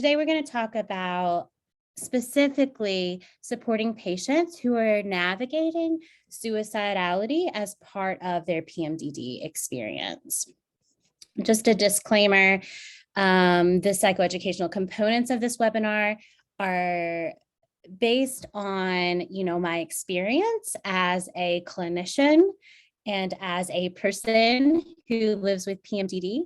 Today, we're going to talk about specifically supporting patients who are navigating suicidality as part of their PMDD experience. Just a disclaimer, the psychoeducational components of this webinar are based on, my experience as a clinician and as a person who lives with PMDD.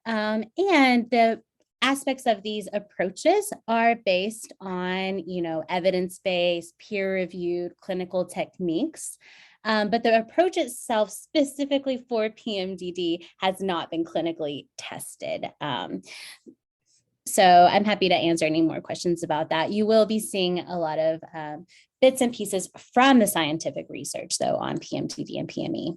And the aspects of these approaches are based on, evidence-based, peer-reviewed clinical techniques. But the approach itself specifically for PMDD has not been clinically tested. So I'm happy to answer any more questions about that. You will be seeing a lot of bits and pieces from the scientific research, though, on PMDD and PME.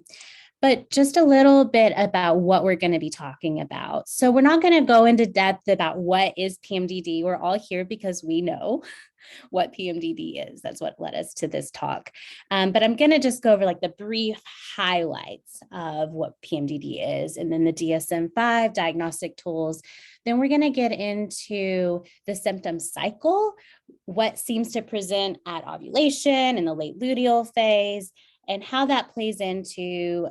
But just a little bit about what we're going to be talking about. So we're not going to go into depth about what is PMDD. We're all here because we know what PMDD is. That's what led us to this talk. But I'm going to just go over like the brief highlights of what PMDD is, and then the DSM-5 diagnostic tools. Then we're going to get into the symptom cycle, what seems to present at ovulation in the late luteal phase, and how that plays into,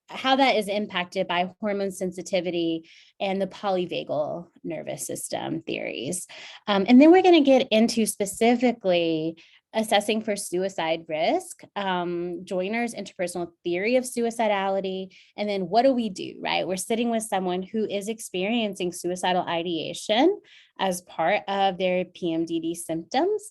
how that is impacted by hormone sensitivity and the polyvagal nervous system theories. And then we're going to get into specifically assessing for suicide risk, Joyner's interpersonal theory of suicidality, and then what do we do, right? We're sitting with someone who is experiencing suicidal ideation as part of their PMDD symptoms.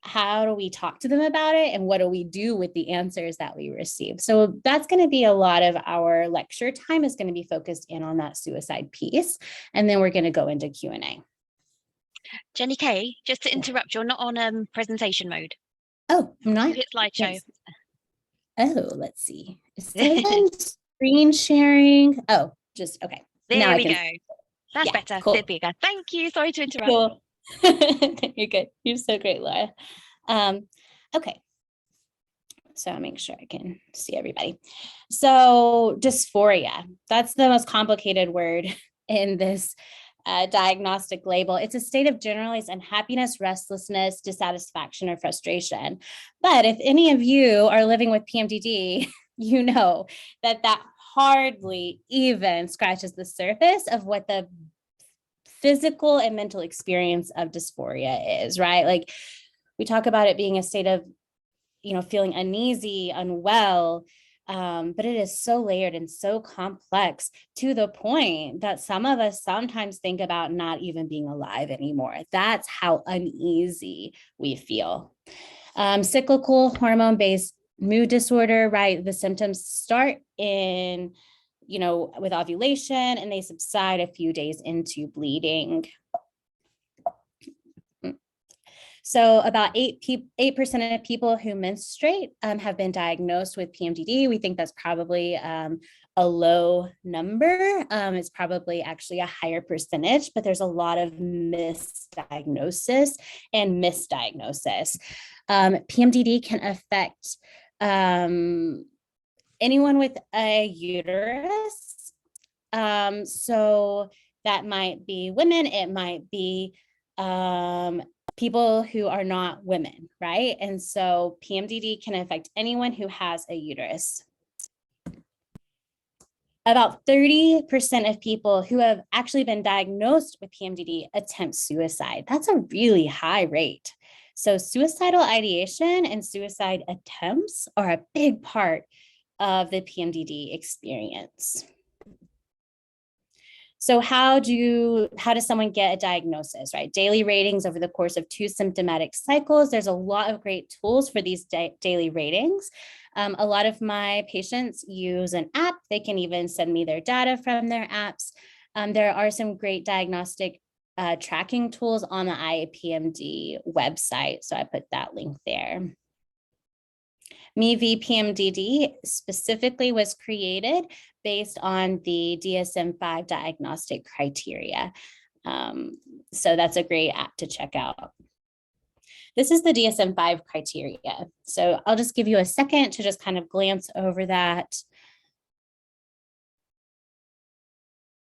How do we talk to them about it, and what do we do with the answers that we receive? So that's going to be a lot of our lecture time is going to be focused in on that suicide piece. And then we're going to go into Q&A. Jenni Kay, just to interrupt, you're not on presentation mode. Oh, I'm not? Hit slideshow. Yes. Oh, let's see. Screen sharing. Oh, just, okay. There now we go. That's better. Cool. There we go. Thank you. Sorry to interrupt. Cool. You're good. You're so great, Laura. Okay. So I'll make sure I can see everybody. So dysphoria, that's the most complicated word in this diagnostic label. It's a state of generalized unhappiness, restlessness, dissatisfaction, or frustration. But if any of you are living with PMDD, you know that hardly even scratches the surface of what the physical and mental experience of dysphoria is, right? Like we talk about it being a state of, feeling uneasy, unwell, but it is so layered and so complex to the point that some of us sometimes think about not even being alive anymore. That's how uneasy we feel. Cyclical hormone-based mood disorder, right? The symptoms start in with ovulation, and they subside a few days into bleeding. So about 8% of people who menstruate have been diagnosed with PMDD. We think that's probably a low number. It's probably actually a higher percentage, but there's a lot of misdiagnosis and misdiagnosis. PMDD can affect anyone with a uterus. So that might be women, it might be people who are not women, right? And so PMDD can affect anyone who has a uterus. About 30% of people who have actually been diagnosed with PMDD attempt suicide. That's a really high rate. So suicidal ideation and suicide attempts are a big part of the PMDD experience. So how does someone get a diagnosis, right? Daily ratings over the course of 2 symptomatic cycles. There's a lot of great tools for these daily ratings. A lot of my patients use an app. They can even send me their data from their apps. There are some great diagnostic tracking tools on the IAPMD website. So I put that link there. Me-V-PMDD specifically was created based on the DSM-5 diagnostic criteria. So that's a great app to check out. This is the DSM-5 criteria. So I'll just give you a second to just kind of glance over that.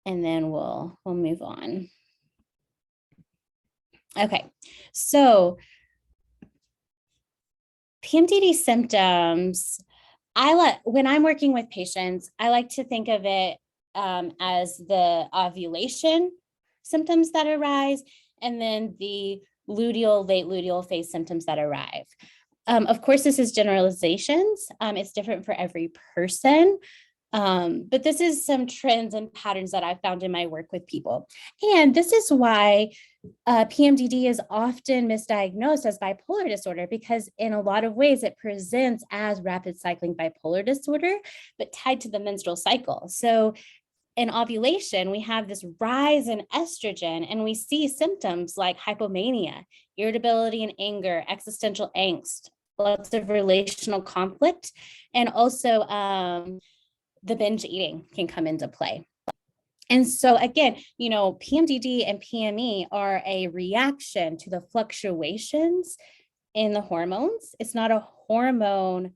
And then we'll move on. Okay, so PMDD symptoms, when I'm working with patients, I like to think of it as the ovulation symptoms that arise, and then the luteal, late luteal phase symptoms that arrive. Of course, this is generalizations. It's different for every person. But this is some trends and patterns that I've found in my work with people. And this is why PMDD is often misdiagnosed as bipolar disorder, because in a lot of ways it presents as rapid cycling bipolar disorder, but tied to the menstrual cycle. So in ovulation, we have this rise in estrogen, and we see symptoms like hypomania, irritability and anger, existential angst, lots of relational conflict, and also the binge eating can come into play. And so again, PMDD and PME are a reaction to the fluctuations in the hormones. It's not a hormone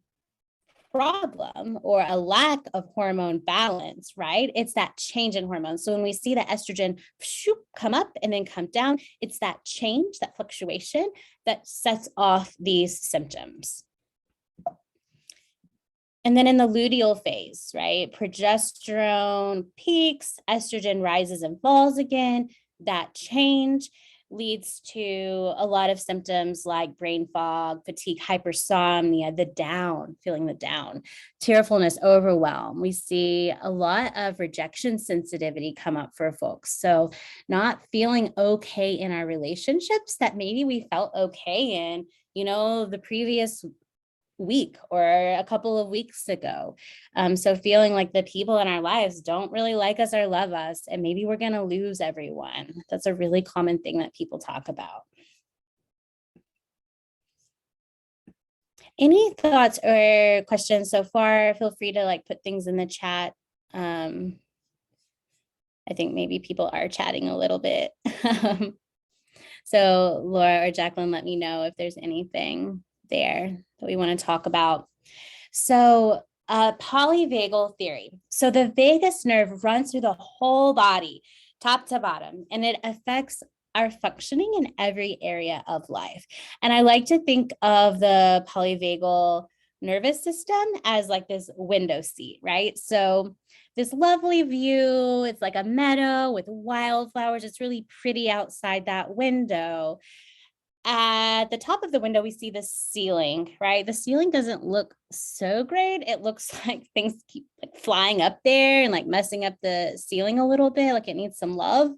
problem or a lack of hormone balance, right? It's that change in hormones. So when we see the estrogen come up and then come down, it's that change, that fluctuation that sets off these symptoms. And then in the luteal phase, right, progesterone peaks, estrogen rises and falls again. That change leads to a lot of symptoms like brain fog, fatigue, hypersomnia, feeling the down, tearfulness, overwhelm. We see a lot of rejection sensitivity come up for folks. So not feeling okay in our relationships that maybe we felt okay in, the previous week or a couple of weeks ago. So feeling like the people in our lives don't really like us or love us, and maybe we're going to lose everyone. That's a really common thing that people talk about. Any thoughts or questions so far? Feel free to put things in the chat. I think maybe people are chatting a little bit. So Laura or Jacqueline, let me know if there's anything there that we want to talk about. So polyvagal theory. So the vagus nerve runs through the whole body, top to bottom, and it affects our functioning in every area of life. And I like to think of the polyvagal nervous system as like this window seat, right? So this lovely view, it's like a meadow with wildflowers. It's really pretty outside that window. At the top of the window, we see the ceiling, right? The ceiling doesn't look so great. It looks like things keep flying up there and messing up the ceiling a little bit, like it needs some love.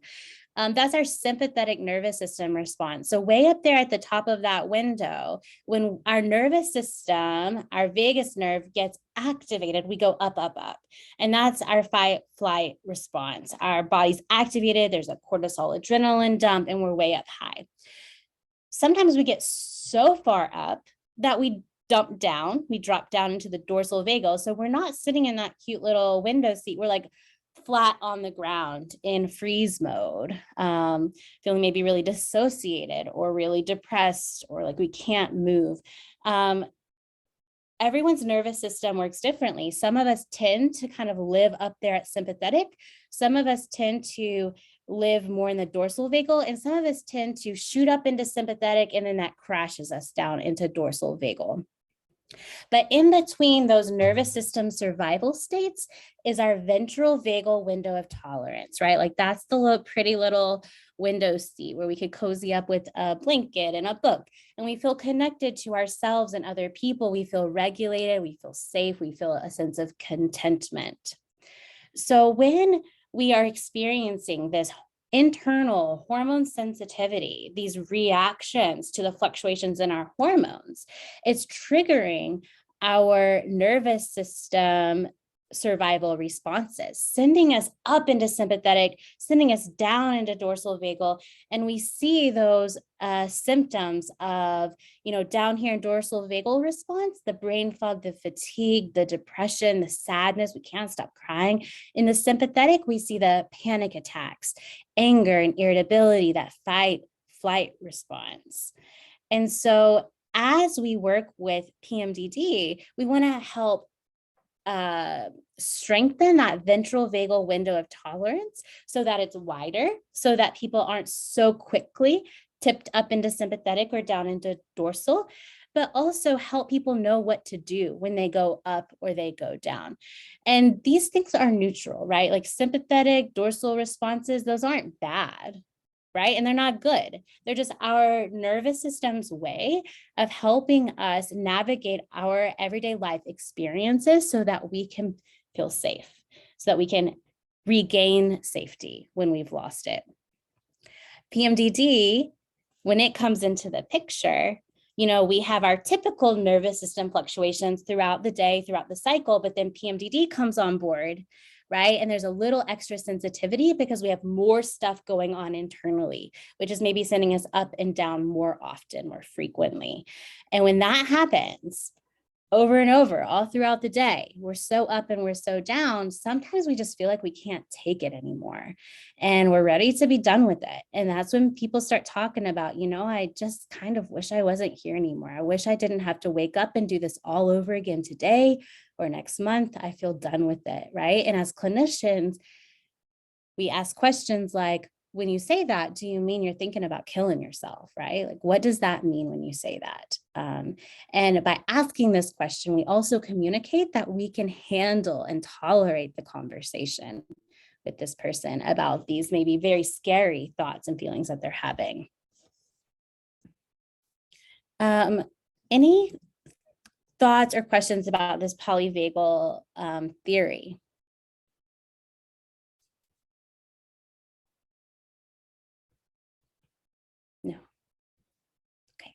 That's our sympathetic nervous system response. So way up there at the top of that window, when our nervous system, our vagus nerve gets activated, we go up, up, up. And that's our fight, flight response. Our body's activated, there's a cortisol adrenaline dump, and we're way up high. Sometimes we get so far up that we drop down into the dorsal vagal. So we're not sitting in that cute little window seat. We're flat on the ground in freeze mode, feeling maybe really dissociated or really depressed, or we can't move. Everyone's nervous system works differently. Some of us tend to kind of live up there at sympathetic. Some of us tend to live more in the dorsal vagal, and some of us tend to shoot up into sympathetic, and then that crashes us down into dorsal vagal. But in between those nervous system survival states is our ventral vagal window of tolerance, right? That's the pretty little window seat where we could cozy up with a blanket and a book, and we feel connected to ourselves and other people. We feel regulated, we feel safe, we feel a sense of contentment. So when we are experiencing this internal hormone sensitivity, these reactions to the fluctuations in our hormones, it's triggering our nervous system survival responses, sending us up into sympathetic, sending us down into dorsal vagal. And we see those symptoms of, down here in dorsal vagal response, the brain fog, the fatigue, the depression, the sadness, we can't stop crying. In the sympathetic, we see the panic attacks, anger and irritability, that fight, flight response. And so as we work with PMDD, we want to help strengthen that ventral vagal window of tolerance so that it's wider, so that people aren't so quickly tipped up into sympathetic or down into dorsal, but also help people know what to do when they go up or they go down. And these things are neutral, right? Like sympathetic, dorsal responses, those aren't bad, right? And they're not good. They're just our nervous system's way of helping us navigate our everyday life experiences so that we can feel safe, so that we can regain safety when we've lost it. PMDD, when it comes into the picture, we have our typical nervous system fluctuations throughout the day, throughout the cycle, but then PMDD comes on board, right? And there's a little extra sensitivity because we have more stuff going on internally, which is maybe sending us up and down more often, more frequently. And when that happens, over and over, all throughout the day, we're so up and we're so down. Sometimes we just feel like we can't take it anymore and we're ready to be done with it. And that's when people start talking about, I just kind of wish I wasn't here anymore. I wish I didn't have to wake up and do this all over again today or next month. I feel done with it, right? And as clinicians, we ask questions like, when you say that, do you mean you're thinking about killing yourself, right? Like, what does that mean when you say that? And by asking this question, we also communicate that we can handle and tolerate the conversation with this person about these maybe very scary thoughts and feelings that they're having. Any thoughts or questions about this polyvagal theory? No. Okay.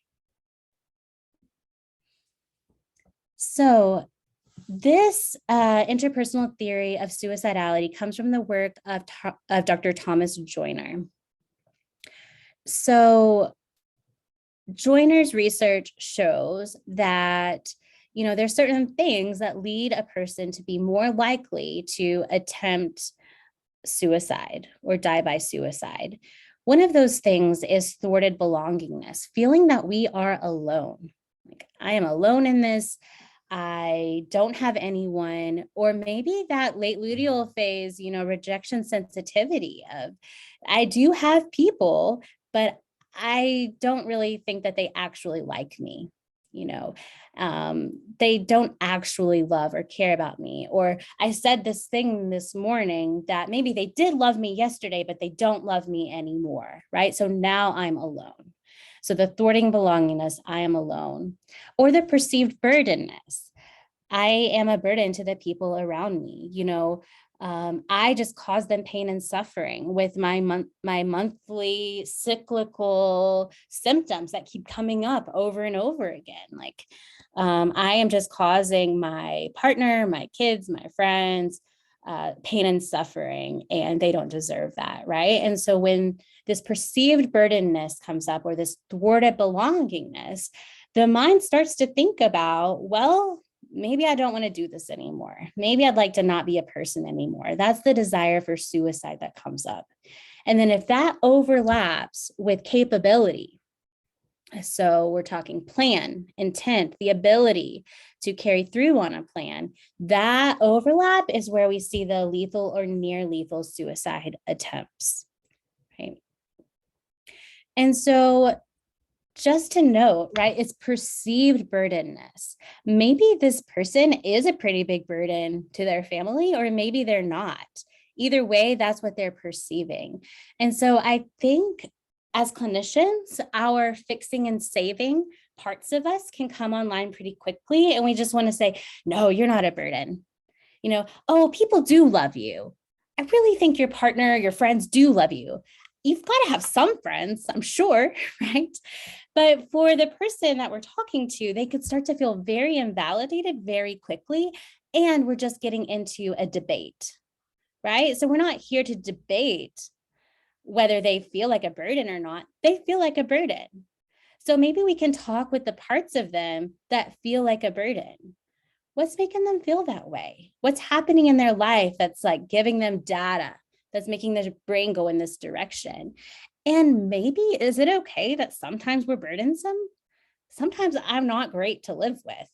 So this interpersonal theory of suicidality comes from the work of Dr. Thomas Joyner. So Joyner's research shows that, there's certain things that lead a person to be more likely to attempt suicide or die by suicide. One of those things is thwarted belongingness, feeling that we are alone. Like, I am alone in this. I don't have anyone, or maybe that late luteal phase, rejection sensitivity of, I do have people, but I don't really think that they actually like me. They don't actually love or care about me. Or I said this thing this morning that maybe they did love me yesterday, but they don't love me anymore, right? So now I'm alone. So the thwarting belongingness, I am alone, or the perceived burdenness. I am a burden to the people around me. I just cause them pain and suffering with my monthly cyclical symptoms that keep coming up over and over again. Like, I am just causing my partner, my kids, my friends, pain and suffering, and they don't deserve that, right? And so when this perceived burdenness comes up, or this thwarted belongingness, the mind starts to think about, well, maybe I don't want to do this anymore. Maybe I'd like to not be a person anymore. That's the desire for suicide that comes up. And then if that overlaps with capability, so we're talking plan, intent, the ability to carry through on a plan, that overlap is where we see the lethal or near lethal suicide attempts, right? And so just to note, right, it's perceived burdenness. Maybe this person is a pretty big burden to their family, or maybe they're not. Either way, that's what they're perceiving. And so I think as clinicians, our fixing and saving parts of us can come online pretty quickly. And we just want to say, no, you're not a burden. Oh, people do love you. I really think your partner, your friends do love you. You've got to have some friends, I'm sure, right? But for the person that we're talking to, they could start to feel very invalidated very quickly. And we're just getting into a debate, right? So we're not here to debate whether they feel like a burden or not. They feel like a burden. So maybe we can talk with the parts of them that feel like a burden. What's making them feel that way? What's happening in their life that's like giving them data that's making their brain go in this direction? And maybe, is it okay that sometimes we're burdensome? Sometimes I'm not great to live with.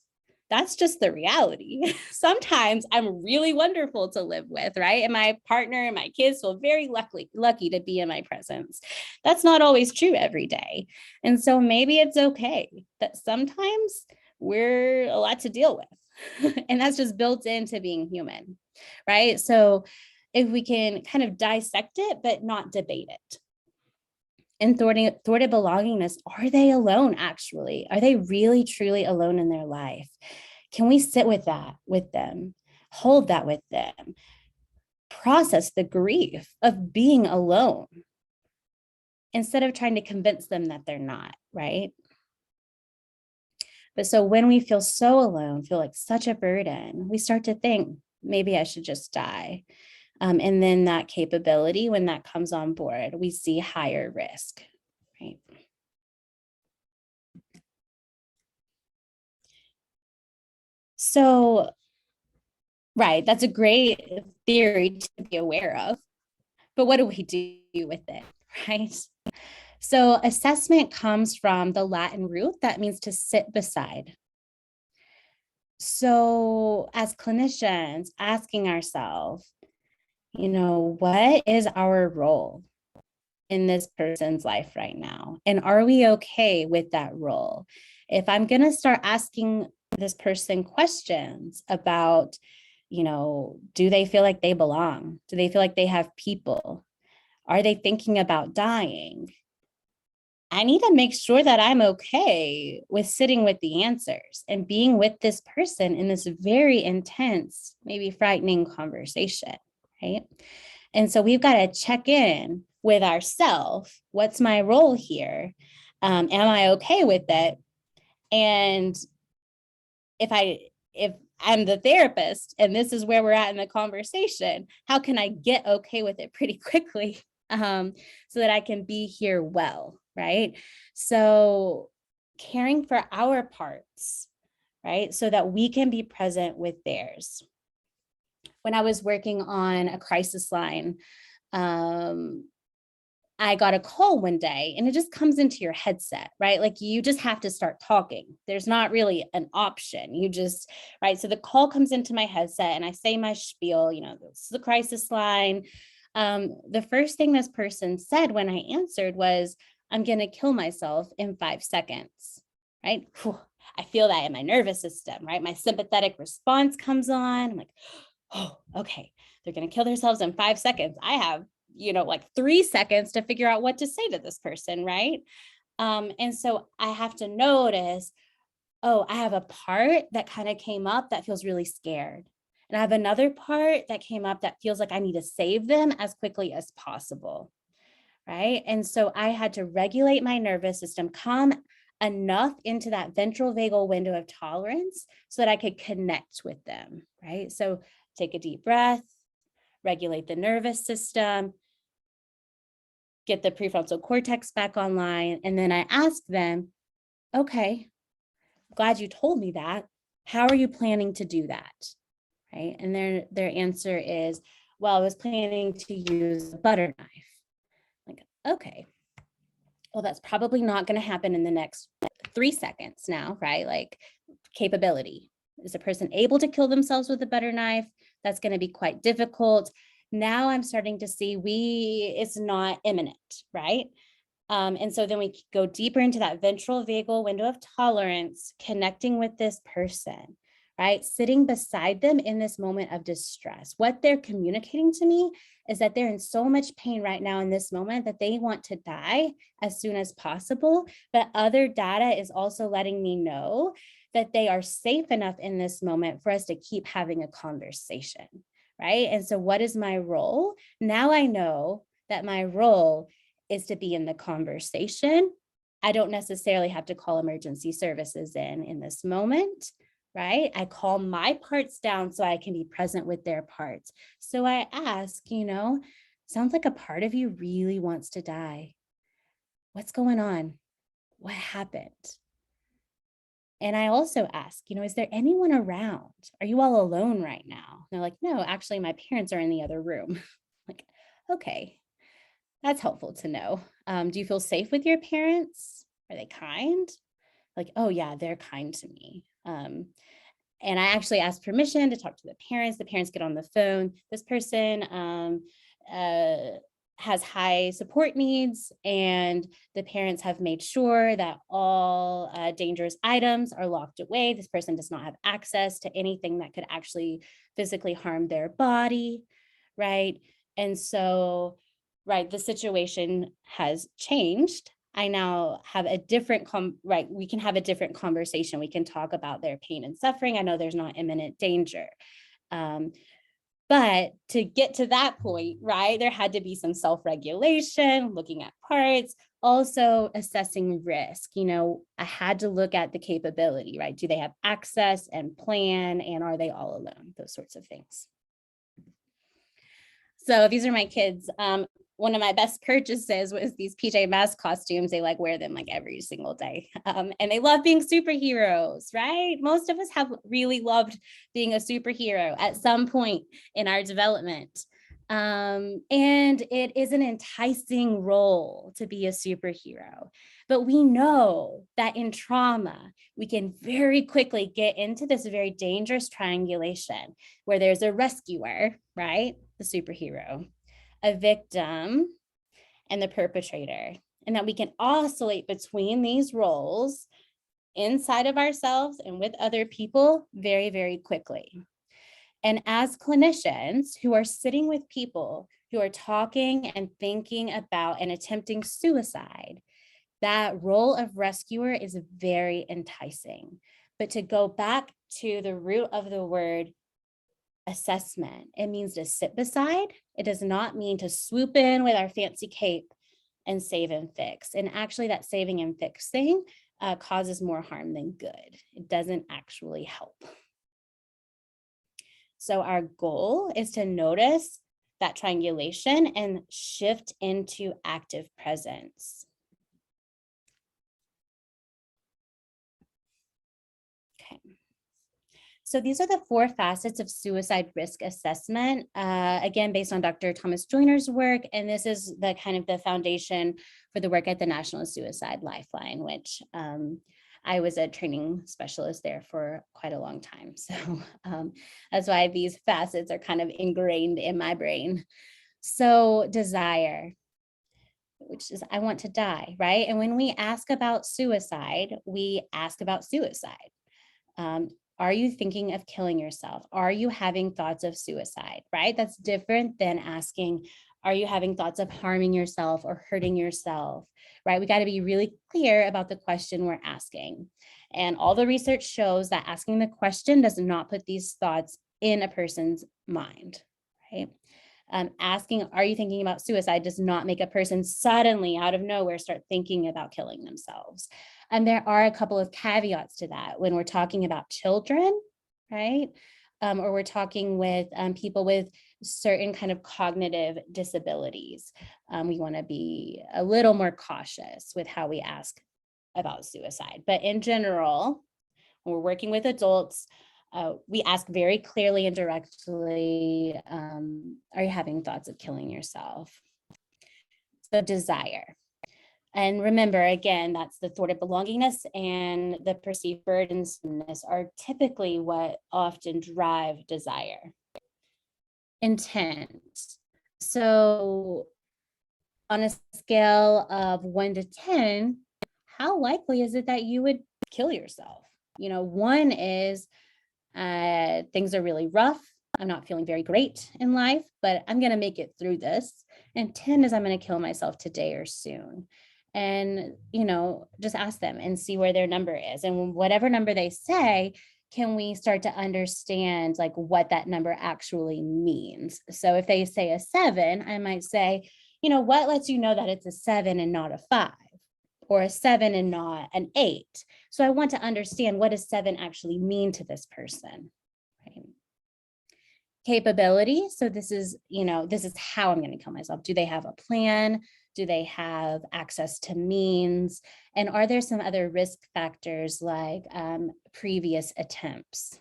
that's just the reality. Sometimes I'm really wonderful to live with, right? And my partner and my kids feel very lucky to be in my presence. That's not always true every day. And so maybe it's okay that sometimes we're a lot to deal with. And that's just built into being human, right? So if we can kind of dissect it, but not debate it. And thwarted belongingness, are they alone actually? Are they really truly alone in their life? Can we sit with that with them, hold that with them, process the grief of being alone instead of trying to convince them that they're not, right? But so when we feel so alone, feel like such a burden, we start to think, maybe I should just die. And then that capability, when that comes on board, we see higher risk, right? So, right, that's a great theory to be aware of, but what do we do with it, right? So assessment comes from the Latin root that means to sit beside. So as clinicians, asking ourselves, what is our role in this person's life right now? And are we okay with that role? If I'm going to start asking this person questions about, do they feel like they belong? Do they feel like they have people? Are they thinking about dying? I need to make sure that I'm okay with sitting with the answers and being with this person in this very intense, maybe frightening conversation, right? And so we've got to check in with ourselves. What's my role here? Am I okay with it? And if I'm the therapist and this is where we're at in the conversation, how can I get okay with it pretty quickly so that I can be here well, right? So caring for our parts, right? So that we can be present with theirs. When I was working on a crisis line, I got a call one day and it just comes into your headset, right? Like you just have to start talking. There's not really an option. Right? So the call comes into my headset and I say my spiel, this is the crisis line. The first thing this person said when I answered was, I'm going to kill myself in 5 seconds, right? Whew, I feel that in my nervous system, right? My sympathetic response comes on. I'm like, oh, okay. They're going to kill themselves in 5 seconds. I have like 3 seconds to figure out what to say to this person, right? And so I have to notice, oh, I have a part that kind of came up that feels really scared. And I have another part that came up that feels like I need to save them as quickly as possible, right? And so I had to regulate my nervous system, come enough into that ventral vagal window of tolerance so that I could connect with them, right? So take a deep breath, regulate the nervous system, get the prefrontal cortex back online. And then I asked them, okay, glad you told me that. How are you planning to do that? Right. And their answer is, well, I was planning to use a butter knife. Like, okay, well, that's probably not going to happen in the next 3 seconds now, right? Like capability. Is a person able to kill themselves with a butter knife? That's going to be quite difficult. Now I'm starting to see it's not imminent, right? And so then we go deeper into that ventral vagal window of tolerance, connecting with this person, right? Sitting beside them in this moment of distress. What they're communicating to me is that they're in so much pain right now in this moment that they want to die as soon as possible. But other data is also letting me know that they are safe enough in this moment for us to keep having a conversation, right? And so what is my role? Now I know that my role is to be in the conversation. I don't necessarily have to call emergency services in this moment, right? I call my parts down so I can be present with their parts. So I ask, sounds like a part of you really wants to die. What's going on? What happened? And I also ask, is there anyone around? Are you all alone right now? They're like, no, actually, my parents are in the other room. Like, okay, that's helpful to know. Do you feel safe with your parents? Are they kind? Like, oh yeah, they're kind to me. And I actually asked permission to talk to the parents. The parents get on the phone. This person has high support needs, and the parents have made sure that all dangerous items are locked away. This person does not have access to anything that could actually physically harm their body, right? And so, right, the situation has changed. I now have a different, right, we can have a different conversation. We can talk about their pain and suffering. I know there's not imminent danger. But to get to that point, right, there had to be some self-regulation, looking at parts, also assessing risk. You know, I had to look at the capability, right? Do they have access and plan, and are they all alone? Those sorts of things. So these are my kids. One of my best purchases was these PJ Masks costumes. They like wear them like every single day. And they love being superheroes, right? Most of us have really loved being a superhero at some point in our development. And it is an enticing role to be a superhero. But we know that in trauma, we can very quickly get into this very dangerous triangulation where there's a rescuer, right? The superhero, a victim, and the perpetrator. And that we can oscillate between these roles inside of ourselves and with other people very, very quickly. And as clinicians who are sitting with people who are talking and thinking about and attempting suicide, that role of rescuer is very enticing. But to go back to the root of the word assessment, it means to sit beside. It does not mean to swoop in with our fancy cape and save and fix. And actually that saving and fixing causes more harm than good. It doesn't actually help. So our goal is to notice that triangulation and shift into active presence. Okay. So these are the 4 facets of suicide risk assessment, again, based on Dr. Thomas Joyner's work. And this is the kind of the foundation for the work at the National Suicide Lifeline, which I was a training specialist there for quite a long time. So that's why these facets are kind of ingrained in my brain. So desire, which is I want to die, right? And when we ask about suicide, we ask about suicide. Are you thinking of killing yourself? Are you having thoughts of suicide, right? That's different than asking, are you having thoughts of harming yourself or hurting yourself, right? We got to be really clear about the question we're asking. And all the research shows that asking the question does not put these thoughts in a person's mind, right? Asking, are you thinking about suicide, does not make a person suddenly out of nowhere start thinking about killing themselves. And there are a couple of caveats to that when we're talking about children, right? Or we're talking with people with certain kind of cognitive disabilities. We want to be a little more cautious with how we ask about suicide. But in general, when we're working with adults, we ask very clearly and directly, are you having thoughts of killing yourself? So desire. And remember, again, that's the thwarted belongingness and the perceived burdensomeness are typically what often drive desire. Intent. So on a scale of 1 to 10, how likely is it that you would kill yourself? You know, 1 is things are really rough. I'm not feeling very great in life, but I'm going to make it through this. And 10 is I'm going to kill myself today or soon. And, you know, just ask them and see where their number is. And whatever number they say, can we start to understand like what that number actually means? So if they say a 7, I might say, you know, what lets you know that it's a 7 and not a 5? Or a 7 and not an 8. So I want to understand, what does 7 actually mean to this person? Right? Capability. So this is, you know, this is how I'm going to kill myself. Do they have a plan? Do they have access to means? And are there some other risk factors like previous attempts?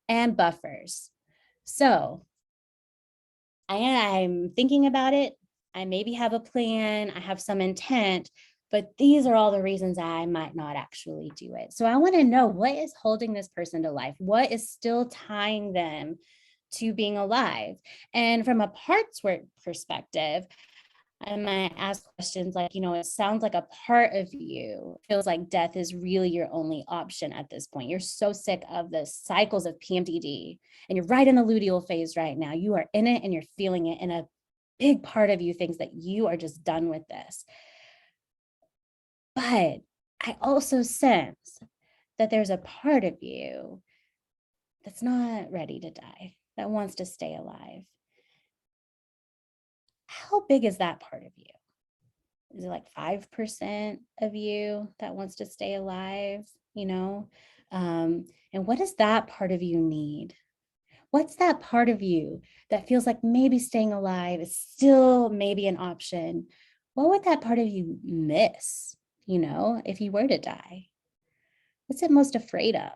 And buffers. So I'm thinking about it. I maybe have a plan, I have some intent, but these are all the reasons I might not actually do it. So I want to know, what is holding this person to life? What is still tying them to being alive? And from a parts work perspective, I might ask questions like, it sounds like a part of you feels like death is really your only option at this point. You're so sick of the cycles of PMDD, and you're right in the luteal phase right now. You are in it and you're feeling it, and a big part of you thinks that you are just done with this. But I also sense that there's a part of you that's not ready to die, that wants to stay alive. How big is that part of you? Is it like 5% of you that wants to stay alive? And what does that part of you need? What's that part of you that feels like maybe staying alive is still maybe an option? What would that part of you miss, if you were to die? What's it most afraid of?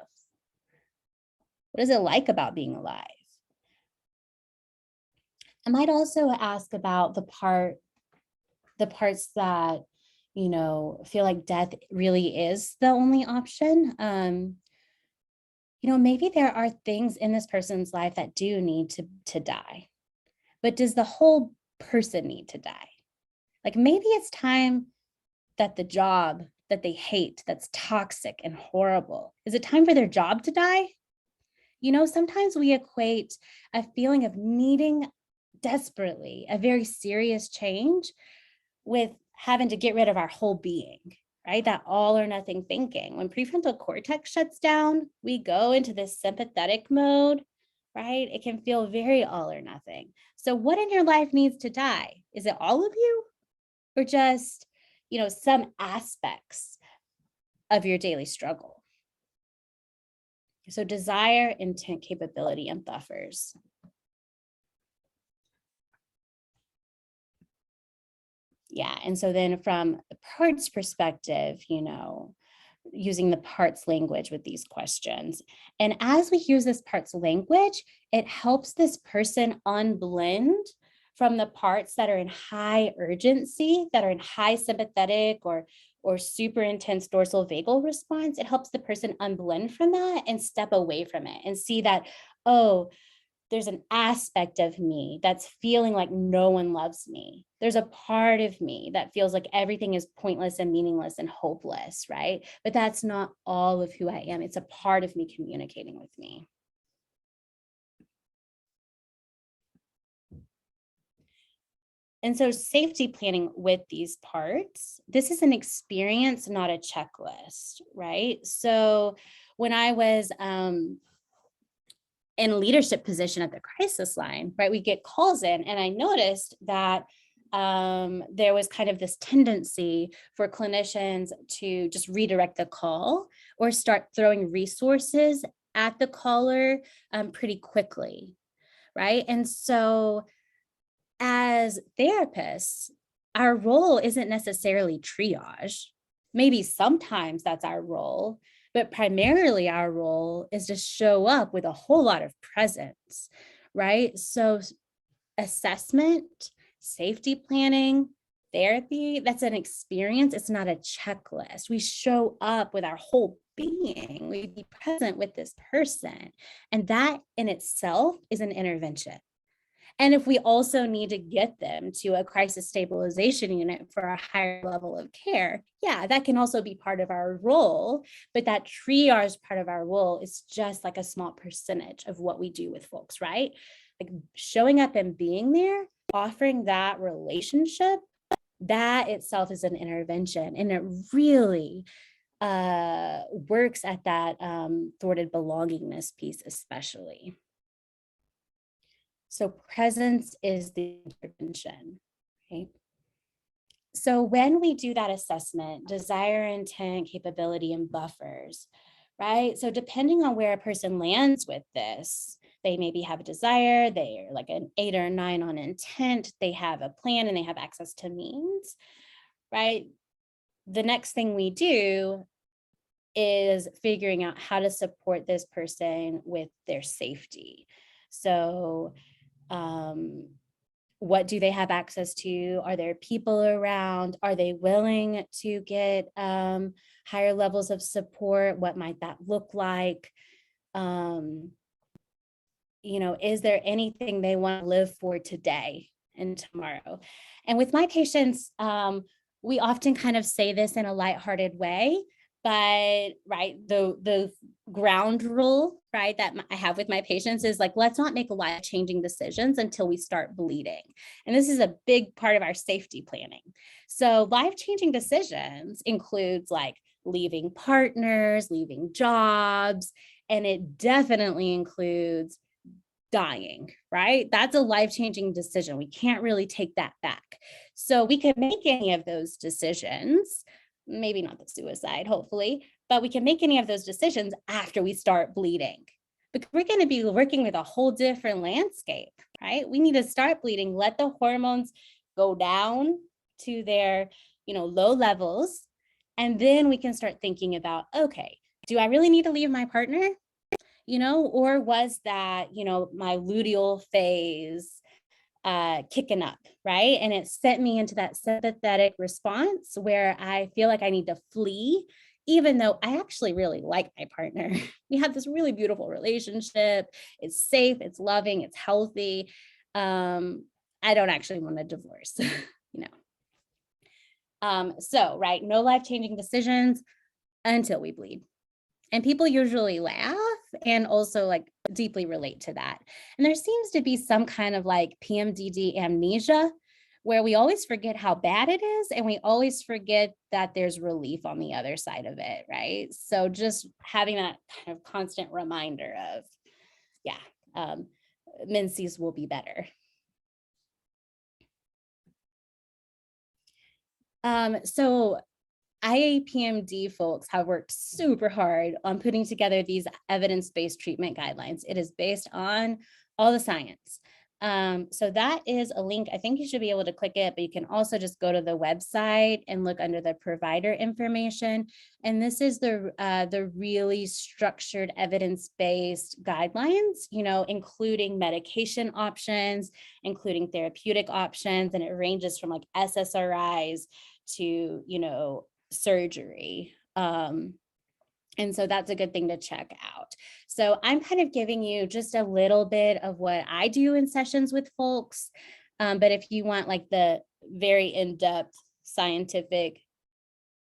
What is it like about being alive? I might also ask about the parts that, feel like death really is the only option. Maybe there are things in this person's life that do need to die, but does the whole person need to die? Like, maybe it's time that the job that they hate, that's toxic and horrible, is it time for their job to die? Sometimes we equate a feeling of needing desperately a very serious change with having to get rid of our whole being, right? That all or nothing thinking. When prefrontal cortex shuts down, we go into this sympathetic mode, right? It can feel very all or nothing. So what in your life needs to die? Is it all of you, or just, some aspects of your daily struggle? So desire, intent, capability, and buffers. Yeah. And so then from the parts perspective, using the parts language with these questions. And as we use this parts language, it helps this person unblend from the parts that are in high urgency, that are in high sympathetic or super intense dorsal vagal response. It helps the person unblend from that and step away from it and see that, oh, there's an aspect of me that's feeling like no one loves me. There's a part of me that feels like everything is pointless and meaningless and hopeless, right? But that's not all of who I am. It's a part of me communicating with me. And so safety planning with these parts, this is an experience, not a checklist, right? So when I was in leadership position at the crisis line, right, we get calls in, and I noticed that there was kind of this tendency for clinicians to just redirect the call or start throwing resources at the caller pretty quickly, right? And so as therapists, our role isn't necessarily triage. Maybe sometimes that's our role, but primarily our role is to show up with a whole lot of presence, right? So assessment, safety planning, therapy, that's an experience. It's not a checklist. We show up with our whole being. We be present with this person. And that in itself is an intervention. And if we also need to get them to a crisis stabilization unit for a higher level of care, yeah, that can also be part of our role. But that triage part of our role is just like a small percentage of what we do with folks, right? Like showing up and being there, offering that relationship, that itself is an intervention. And it really works at that thwarted belongingness piece, especially. So presence is the intervention, right? So when we do that assessment, desire, intent, capability, and buffers, right? So depending on where a person lands with this, they maybe have a desire, they're like an 8 or 9 on intent, they have a plan, and they have access to means, right? The next thing we do is figuring out how to support this person with their safety. So What do they have access to? Are there people around? Are they willing to get higher levels of support? What might that look like? Is there anything they want to live for today and tomorrow? And with my patients, we often kind of say this in a lighthearted way, but right, the ground rule, right, that I have with my patients is like, let's not make life-changing decisions until we start bleeding. And this is a big part of our safety planning. So life-changing decisions includes like leaving partners, leaving jobs, and it definitely includes dying, right? That's a life-changing decision. We can't really take that back. So we can make any of those decisions, maybe not the suicide, hopefully, but we can make any of those decisions after we start bleeding. Because we're going to be working with a whole different landscape, right? We need to start bleeding, let the hormones go down to their, low levels. And then we can start thinking about, okay, do I really need to leave my partner? Or was that, my luteal phase kicking up, right? And it sent me into that sympathetic response where I feel like I need to flee, even though I actually really like my partner. We have this really beautiful relationship. It's safe, it's loving, it's healthy. I don't actually want a divorce, So, right, no life-changing decisions until we bleed. And people usually laugh and also like deeply relate to that. And there seems to be some kind of like PMDD amnesia where we always forget how bad it is and we always forget that there's relief on the other side of it, right? So just having that kind of constant reminder of, menses will be better. So IAPMD folks have worked super hard on putting together these evidence-based treatment guidelines. It is based on all the science. So that is a link. I think you should be able to click it, but you can also just go to the website and look under the provider information. And this is the really structured evidence-based guidelines, including medication options, including therapeutic options, and it ranges from like SSRIs to, surgery. And so that's a good thing to check out. So I'm kind of giving you just a little bit of what I do in sessions with folks. But if you want like the very in-depth scientific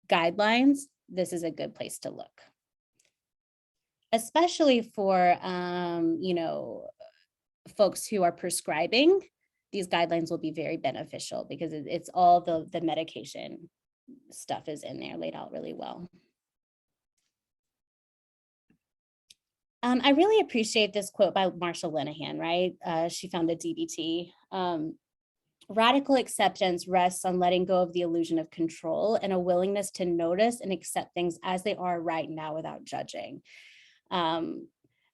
guidelines, this is a good place to look. Especially for, folks who are prescribing, these guidelines will be very beneficial because it's all the medication stuff is in there laid out really well. I really appreciate this quote by Marsha Linehan, right? She founded DBT. Radical acceptance rests on letting go of the illusion of control and a willingness to notice and accept things as they are right now without judging.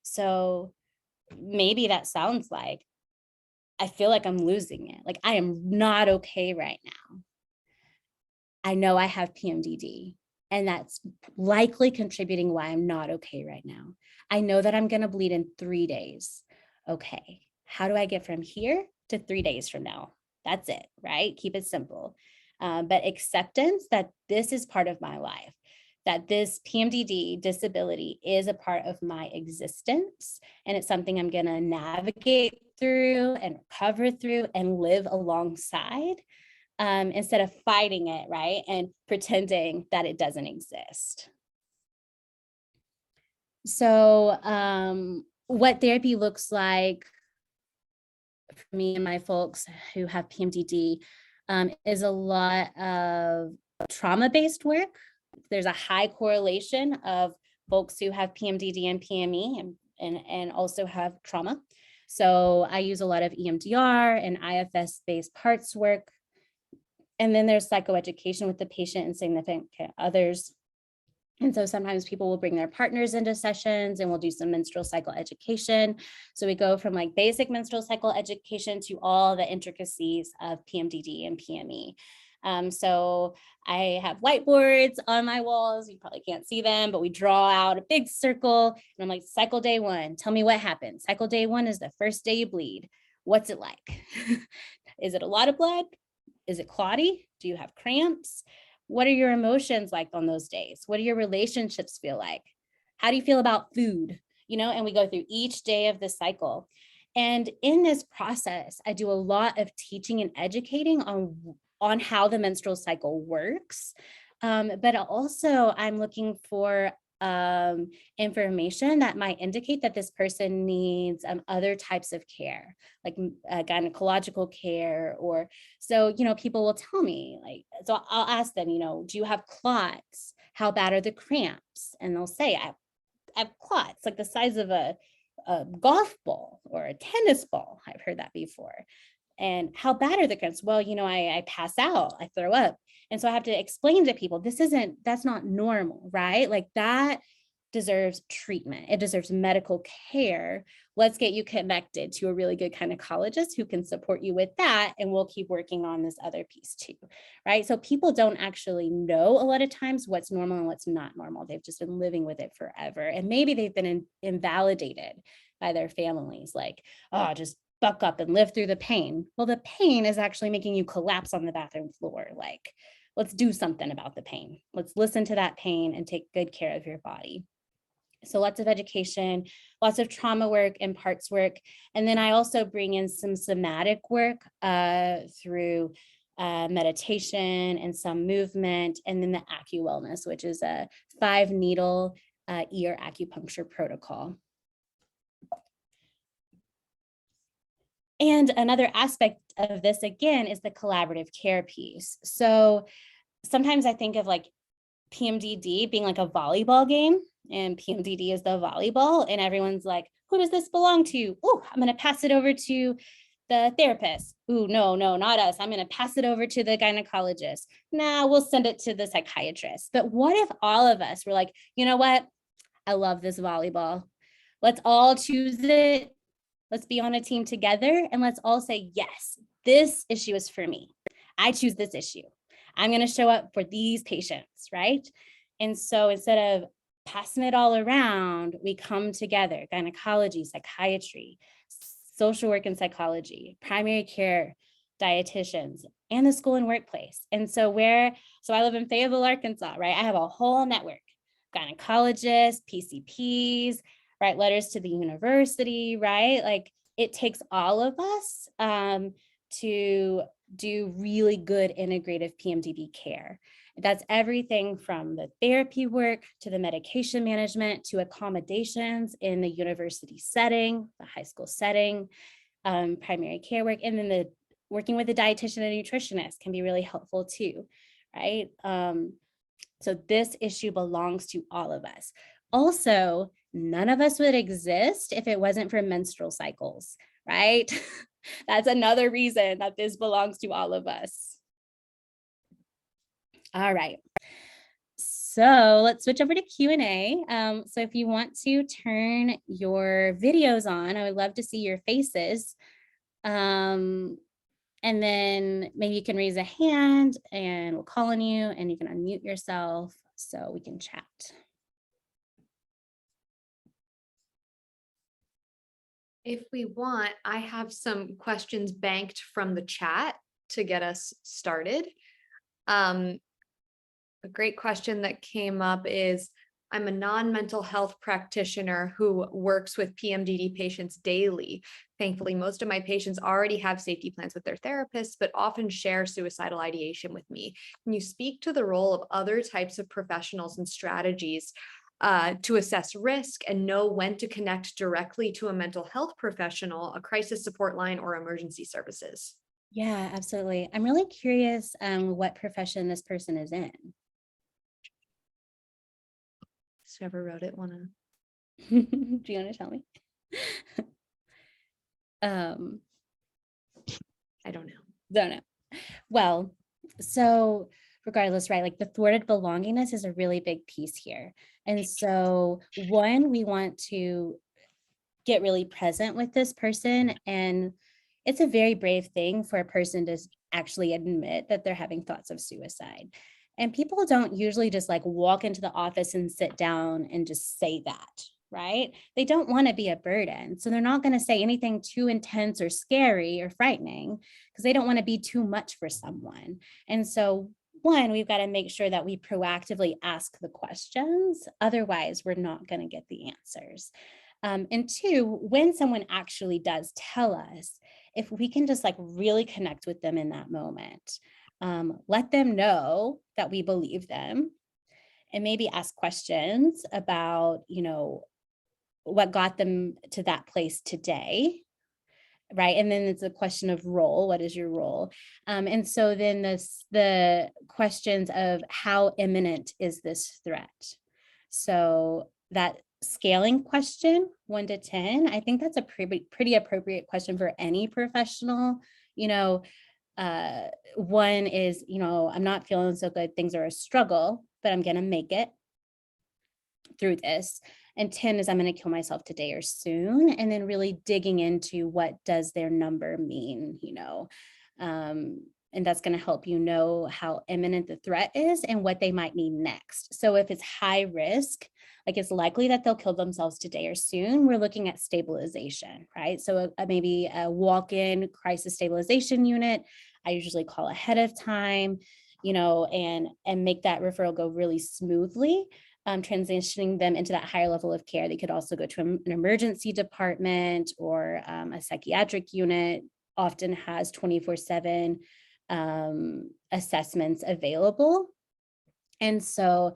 So maybe that sounds like, I feel like I'm losing it. Like I am not okay right now. I know I have PMDD, and that's likely contributing why I'm not okay right now. I know that I'm going to bleed in 3 days. Okay, how do I get from here to 3 days from now? That's it, right? Keep it simple. But acceptance that this is part of my life, that this PMDD disability is a part of my existence, and it's something I'm going to navigate through and recover through and live alongside. Instead of fighting it, right? And pretending that it doesn't exist. So what therapy looks like for me and my folks who have PMDD is a lot of trauma-based work. There's a high correlation of folks who have PMDD and PME and also have trauma. So I use a lot of EMDR and IFS-based parts work. And then there's psychoeducation with the patient and significant others. And so sometimes people will bring their partners into sessions and we'll do some menstrual cycle education. So we go from like basic menstrual cycle education to all the intricacies of PMDD and PME. So I have whiteboards on my walls. You probably can't see them, but we draw out a big circle and I'm like, cycle day 1, tell me what happened. Cycle day 1 is the first day you bleed. What's it like? Is it a lot of blood? Is it clotty? Do you have cramps? What are your emotions like on those days? What do your relationships feel like? How do you feel about food? And we go through each day of the cycle. And in this process, I do a lot of teaching and educating on how the menstrual cycle works. But also I'm looking for information that might indicate that this person needs other types of care, like gynecological care, or so, people will tell me, like, so I'll ask them, do you have clots? How bad are the cramps? And they'll say, I have clots like the size of a golf ball or a tennis ball. I've heard that before. And how bad are the cramps? Well, I pass out, I throw up. And so I have to explain to people, that's not normal, right? Like that deserves treatment. It deserves medical care. Let's get you connected to a really good gynecologist who can support you with that. And we'll keep working on this other piece too, right? So people don't actually know a lot of times what's normal and what's not normal. They've just been living with it forever. And maybe they've been invalidated by their families, like, oh, just buck up and live through the pain. Well, the pain is actually making you collapse on the bathroom floor. Like, let's do something about the pain. Let's listen to that pain and take good care of your body. So lots of education, lots of trauma work and parts work. And then I also bring in some somatic work through meditation and some movement, and then the AccuWellness, which is a 5-needle ear acupuncture protocol. And another aspect of this, again, is the collaborative care piece. So sometimes I think of like PMDD being like a volleyball game, and PMDD is the volleyball, and everyone's like, who does this belong to? Oh, I'm going to pass it over to the therapist. Ooh, no, not us. I'm going to pass it over to the gynecologist. Nah, we'll send it to the psychiatrist. But what if all of us were like, you know what? I love this volleyball. Let's all choose it. Let's be on a team together, and let's all say, yes, this issue is for me. I choose this issue. I'm going to show up for these patients, right? And so instead of passing it all around, we come together, gynecology, psychiatry, social work and psychology, primary care, dietitians, and the school and workplace. And so I live in Fayetteville, Arkansas, right? I have a whole network, gynecologists, PCPs, write letters to the university, right? Like it takes all of us to do really good integrative PMDD care. That's everything from the therapy work to the medication management to accommodations in the university setting, the high school setting, primary care work, and then the working with a dietitian and nutritionist can be really helpful too, right? So this issue belongs to all of us. Also, none of us would exist if it wasn't for menstrual cycles, right? That's another reason that this belongs to all of us. All right. So let's switch over to Q&A. So if you want to turn your videos on, I would love to see your faces. And then maybe you can raise a hand and we'll call on you, and you can unmute yourself so we can chat. If we want, I have some questions banked from the chat to get us started. A great question that came up is, I'm a non-mental health practitioner who works with PMDD patients daily. Thankfully, most of my patients already have safety plans with their therapists, but often share suicidal ideation with me. Can you speak to the role of other types of professionals and strategies to assess risk and know when to connect directly to a mental health professional, a crisis support line, or emergency services? Yeah, absolutely. I'm really curious what profession this person is in. Whoever wrote it wanna? Do you want to tell me? I don't know. Don't know. Well, so regardless, right, like the thwarted belongingness is a really big piece here. And so one, we want to get really present with this person. And it's a very brave thing for a person to actually admit that they're having thoughts of suicide. And people don't usually just like walk into the office and sit down and just say that, right? They don't want to be a burden. So they're not going to say anything too intense or scary or frightening because they don't want to be too much for someone. And so one, we've got to make sure that we proactively ask the questions. Otherwise, we're not going to get the answers. And two, when someone actually does tell us, if we can just like really connect with them in that moment, let them know that we believe them, and maybe ask questions about, what got them to that place today, right? And then it's a question of role. What is your role? And so then the questions of how imminent is this threat? So that scaling question, 1 to 10, I think that's a pretty appropriate question for any professional. One is, I'm not feeling so good. Things are a struggle, but I'm going to make it through this. And 10 is I'm going to kill myself today or soon. And then really digging into what does their number mean, and that's going to help you know how imminent the threat is and what they might need next. So if it's high risk, like it's likely that they'll kill themselves today or soon, we're looking at stabilization, right? So maybe a walk-in crisis stabilization unit, I usually call ahead of time, and make that referral go really smoothly. Transitioning them into that higher level of care. They could also go to an emergency department or a psychiatric unit, often has 24/7 assessments available. And so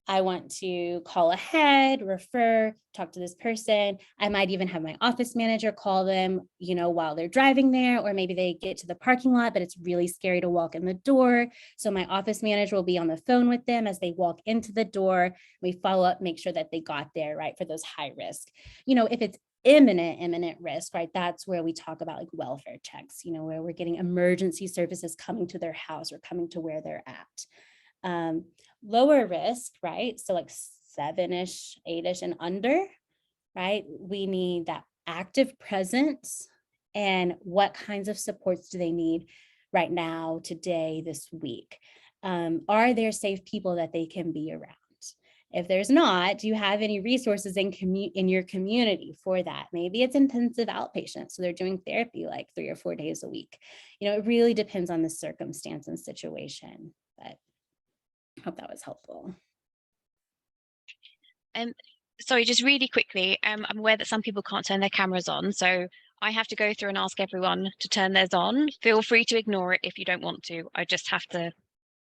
I want to call ahead, refer, talk to this person. I might even have my office manager call them, while they're driving there, or maybe they get to the parking lot, but it's really scary to walk in the door. So my office manager will be on the phone with them as they walk into the door. We follow up, make sure that they got there, right, for those high risk. If it's imminent risk, right, that's where we talk about like welfare checks, where we're getting emergency services coming to their house or coming to where they're at. Lower risk, right? So like 7-ish, 8-ish and under, right? We need that active presence and what kinds of supports do they need right now, today, this week? Are there safe people that they can be around? If there's not, do you have any resources in your community for that? Maybe it's intensive outpatient, so they're doing therapy like 3 or 4 days a week. It really depends on the circumstance and situation, but I hope that was helpful. Sorry, just really quickly, I'm aware that some people can't turn their cameras on, so I have to go through and ask everyone to turn theirs on. Feel free to ignore it if you don't want to. I just have to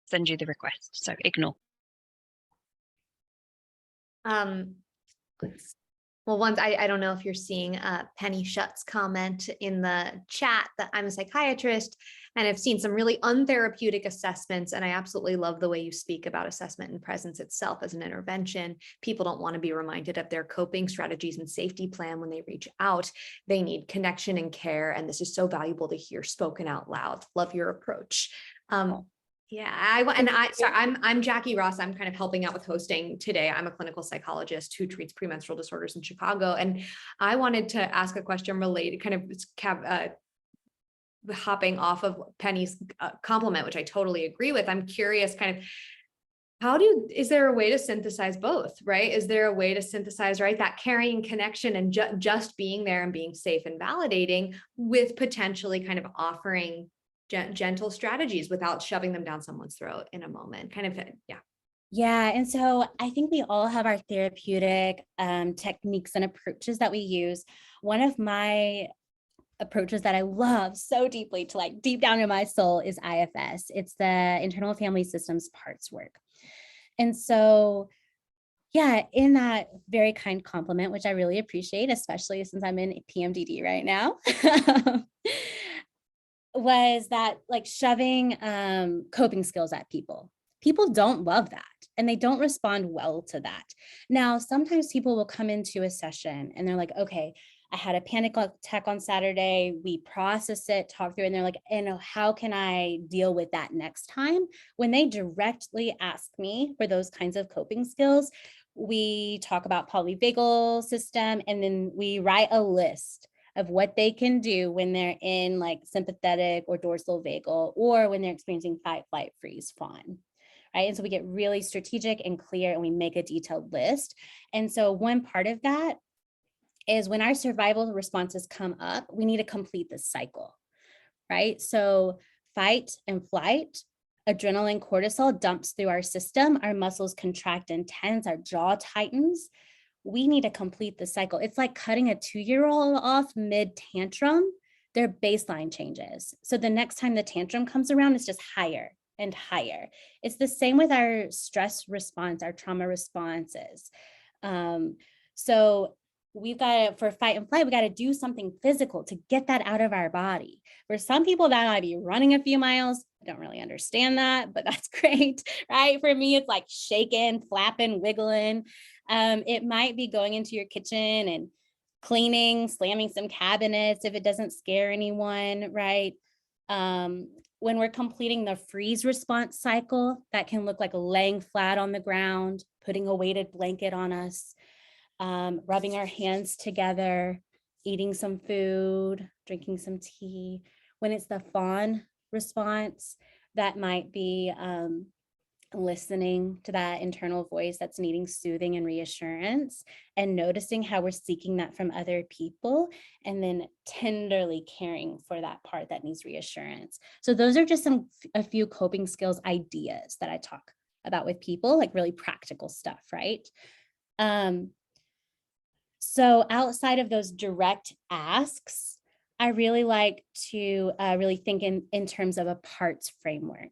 send you the request, so ignore. Well, I don't know if you're seeing Penny Shutt's comment in the chat that I'm a psychiatrist and I've seen some really untherapeutic assessments. And I absolutely love the way you speak about assessment and presence itself as an intervention. People don't want to be reminded of their coping strategies and safety plan when they reach out. They need connection and care. And this is so valuable to hear spoken out loud. Love your approach. Yeah, I'm Jackie Ross. I'm kind of helping out with hosting today. I'm a clinical psychologist who treats premenstrual disorders in Chicago. And I wanted to ask a question related, kind of hopping off of Penny's compliment, which I totally agree with. I'm curious kind of is there a way to synthesize both, right? Is there a way to synthesize, right, that carrying connection and just being there and being safe and validating with potentially kind of offering gentle strategies without shoving them down someone's throat in a moment, kind of, yeah. Yeah, and so I think we all have our therapeutic techniques and approaches that we use. One of my approaches that I love so deeply, to like deep down in my soul, is IFS. It's the internal family systems parts work. And so, yeah, in that very kind compliment, which I really appreciate, especially since I'm in PMDD right now, was that like shoving coping skills at people. People don't love that and they don't respond well to that. Now, sometimes people will come into a session and they're like, okay, I had a panic attack on Saturday. We process it, talk through it, and they're like, how can I deal with that next time? When they directly ask me for those kinds of coping skills, we talk about polyvagal system, and then we write a list of what they can do when they're in like sympathetic or dorsal vagal, or when they're experiencing fight, flight, freeze, fawn, right? And so we get really strategic and clear, and we make a detailed list. And so one part of that is when our survival responses come up, we need to complete the cycle, right? So fight and flight, adrenaline, cortisol dumps through our system, our muscles contract and tense, our jaw tightens. We need to complete the cycle. It's like cutting a 2-year-old off mid tantrum. Their baseline changes. So the next time the tantrum comes around, it's just higher and higher. It's the same with our stress response, our trauma responses. So we've got to, for fight and flight, we got to do something physical to get that out of our body. For some people, that might be running a few miles. I don't really understand that, but that's great, right? For me, it's like shaking, flapping, wiggling. It might be going into your kitchen and cleaning, slamming some cabinets if it doesn't scare anyone, right? When we're completing the freeze response cycle, that can look like laying flat on the ground, putting a weighted blanket on us, rubbing our hands together, eating some food, drinking some tea. When it's the fawn response, that might be listening to that internal voice that's needing soothing and reassurance, and noticing how we're seeking that from other people, and then tenderly caring for that part that needs reassurance. So those are just a few coping skills ideas that I talk about with people, like really practical stuff, right? So outside of those direct asks, I really like to really think in terms of a parts framework.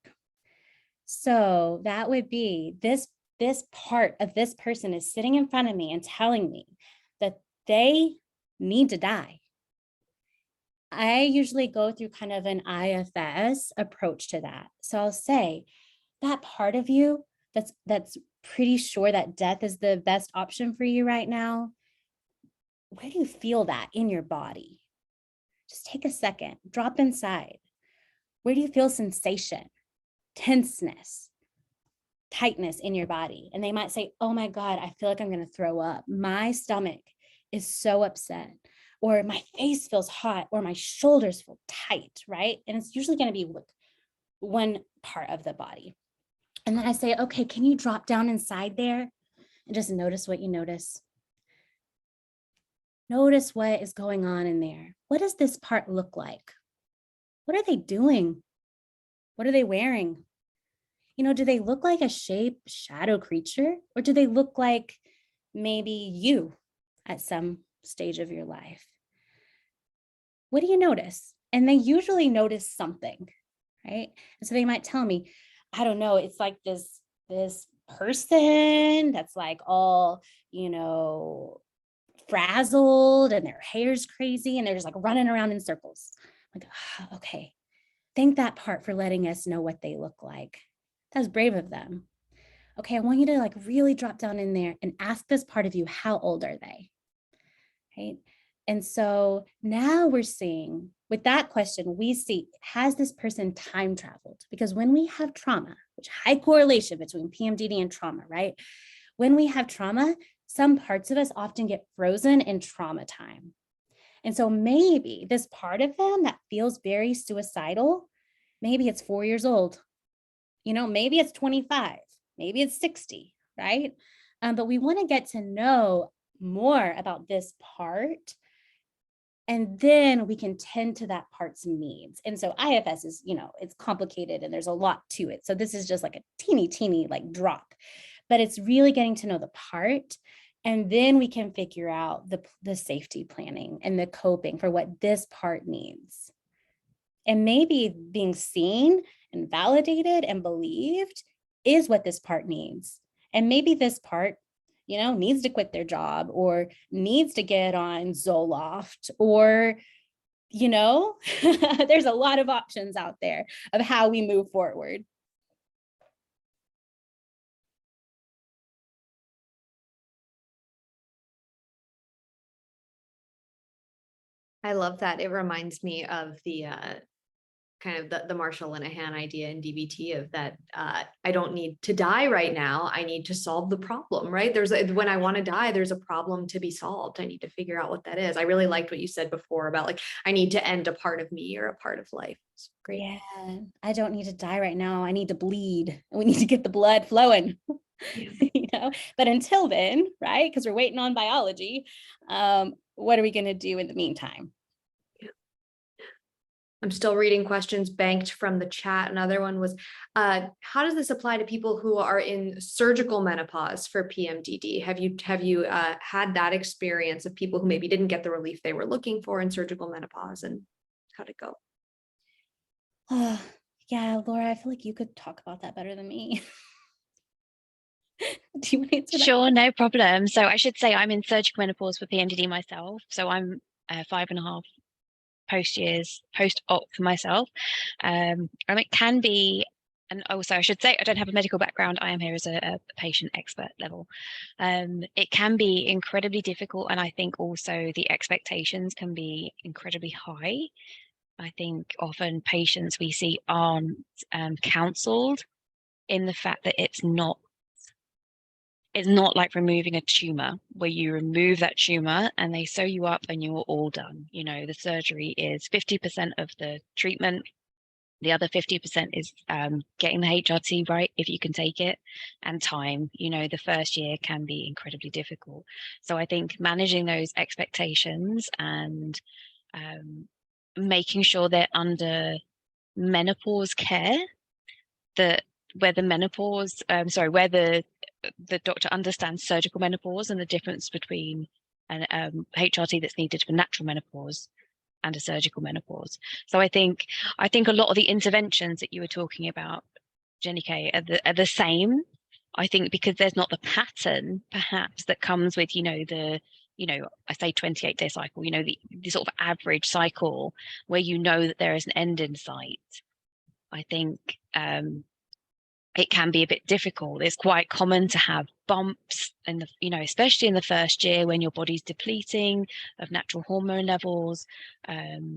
So that would be this part of this person is sitting in front of me and telling me that they need to die. I usually go through kind of an IFS approach to that. So I'll say that part of you that's pretty sure that death is the best option for you right now. Where do you feel that in your body? Just take a second, drop inside. Where do you feel sensation, tenseness, tightness in your body? And they might say, oh my God, I feel like I'm going to throw up. My stomach is so upset, or my face feels hot, or my shoulders feel tight, right? And it's usually going to be one part of the body. And then I say, okay, can you drop down inside there and just notice what you notice? Notice what is going on in there. What does this part look like? What are they doing? What are they wearing? You know, do they look like a shadow creature, or do they look like maybe you at some stage of your life? What do you notice? And they usually notice something, right? And so they might tell me, I don't know, it's like this person that's like all, frazzled, and their hair's crazy, and they're just like running around in circles. I'm like, oh, okay. Thank that part for letting us know what they look like. That's brave of them. Okay, I want you to like really drop down in there and ask this part of you, how old are they? Right? And so now we're seeing, with that question, we see, has this person time traveled? Because when we have trauma, which high correlation between PMDD and trauma, right? When we have trauma, some parts of us often get frozen in trauma time. And so maybe this part of them that feels very suicidal, maybe it's 4 years old, maybe it's 25, maybe it's 60, right? But we want to get to know more about this part, and then we can tend to that part's needs. And so IFS is, it's complicated and there's a lot to it. So this is just like a teeny like drop, but it's really getting to know the part. And then we can figure out the safety planning and the coping for what this part needs. And maybe being seen and validated and believed is what this part needs. And maybe this part, needs to quit their job, or needs to get on Zoloft, or, there's a lot of options out there of how we move forward. I love that. It reminds me of the kind of the Marshall Linehan idea in DBT of that I don't need to die right now. I need to solve the problem, right? When I want to die, there's a problem to be solved. I need to figure out what that is. I really liked what you said before about like, I need to end a part of me or a part of life. It's great. Yeah, I don't need to die right now. I need to bleed. We need to get the blood flowing, you know, but until then, right? Because we're waiting on biology. What are we going to do in the meantime? I'm still reading questions banked from the chat. Another one was, how does this apply to people who are in surgical menopause for PMDD? Have you had that experience of people who maybe didn't get the relief they were looking for in surgical menopause, and how'd it go? Yeah, Laura, I feel like you could talk about that better than me. Do you want to answer that? Sure, no problem. So I should say I'm in surgical menopause for PMDD myself. So I'm 5.5 post-op for myself. And it can be, and also I should say I don't have a medical background. I am here as a patient expert level. It can be incredibly difficult, and I think also the expectations can be incredibly high. I think often patients we see aren't counseled in the fact that it's not like removing a tumor where you remove that tumor and they sew you up and you're all done. You know, the surgery is 50% of the treatment. The other 50% is getting the HRT right, if you can take it, and time. You know, the first year can be incredibly difficult. So I think managing those expectations and making sure they're under menopause care, that where the menopause, where the doctor understands surgical menopause and the difference between an HRT that's needed for natural menopause and a surgical menopause. So I think a lot of the interventions that you were talking about, Jenni Kay, are the same. I think because there's not the pattern perhaps that comes with, I say 28-day cycle, the sort of average cycle where that there is an end in sight. I think it can be a bit difficult. It's quite common to have bumps in especially in the first year when your body's depleting of natural hormone levels,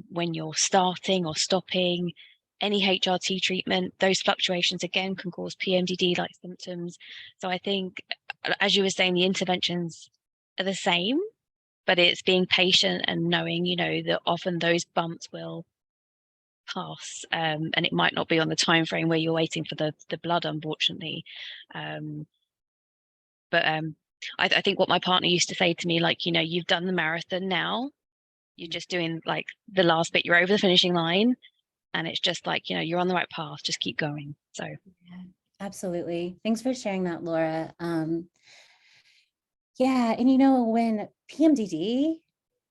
when you're starting or stopping any HRT treatment. Those fluctuations again can cause PMDD-like symptoms. So I think, as you were saying, the interventions are the same, but it's being patient and knowing, that often those bumps will pass, and it might not be on the time frame where you're waiting for the blood, unfortunately. But I think what my partner used to say to me, like, you've done the marathon now, you're just doing like the last bit, you're over the finishing line, and it's just like, you're on the right path, just keep going. So yeah, absolutely. Thanks for sharing that, Laura. Yeah, and when PMDD,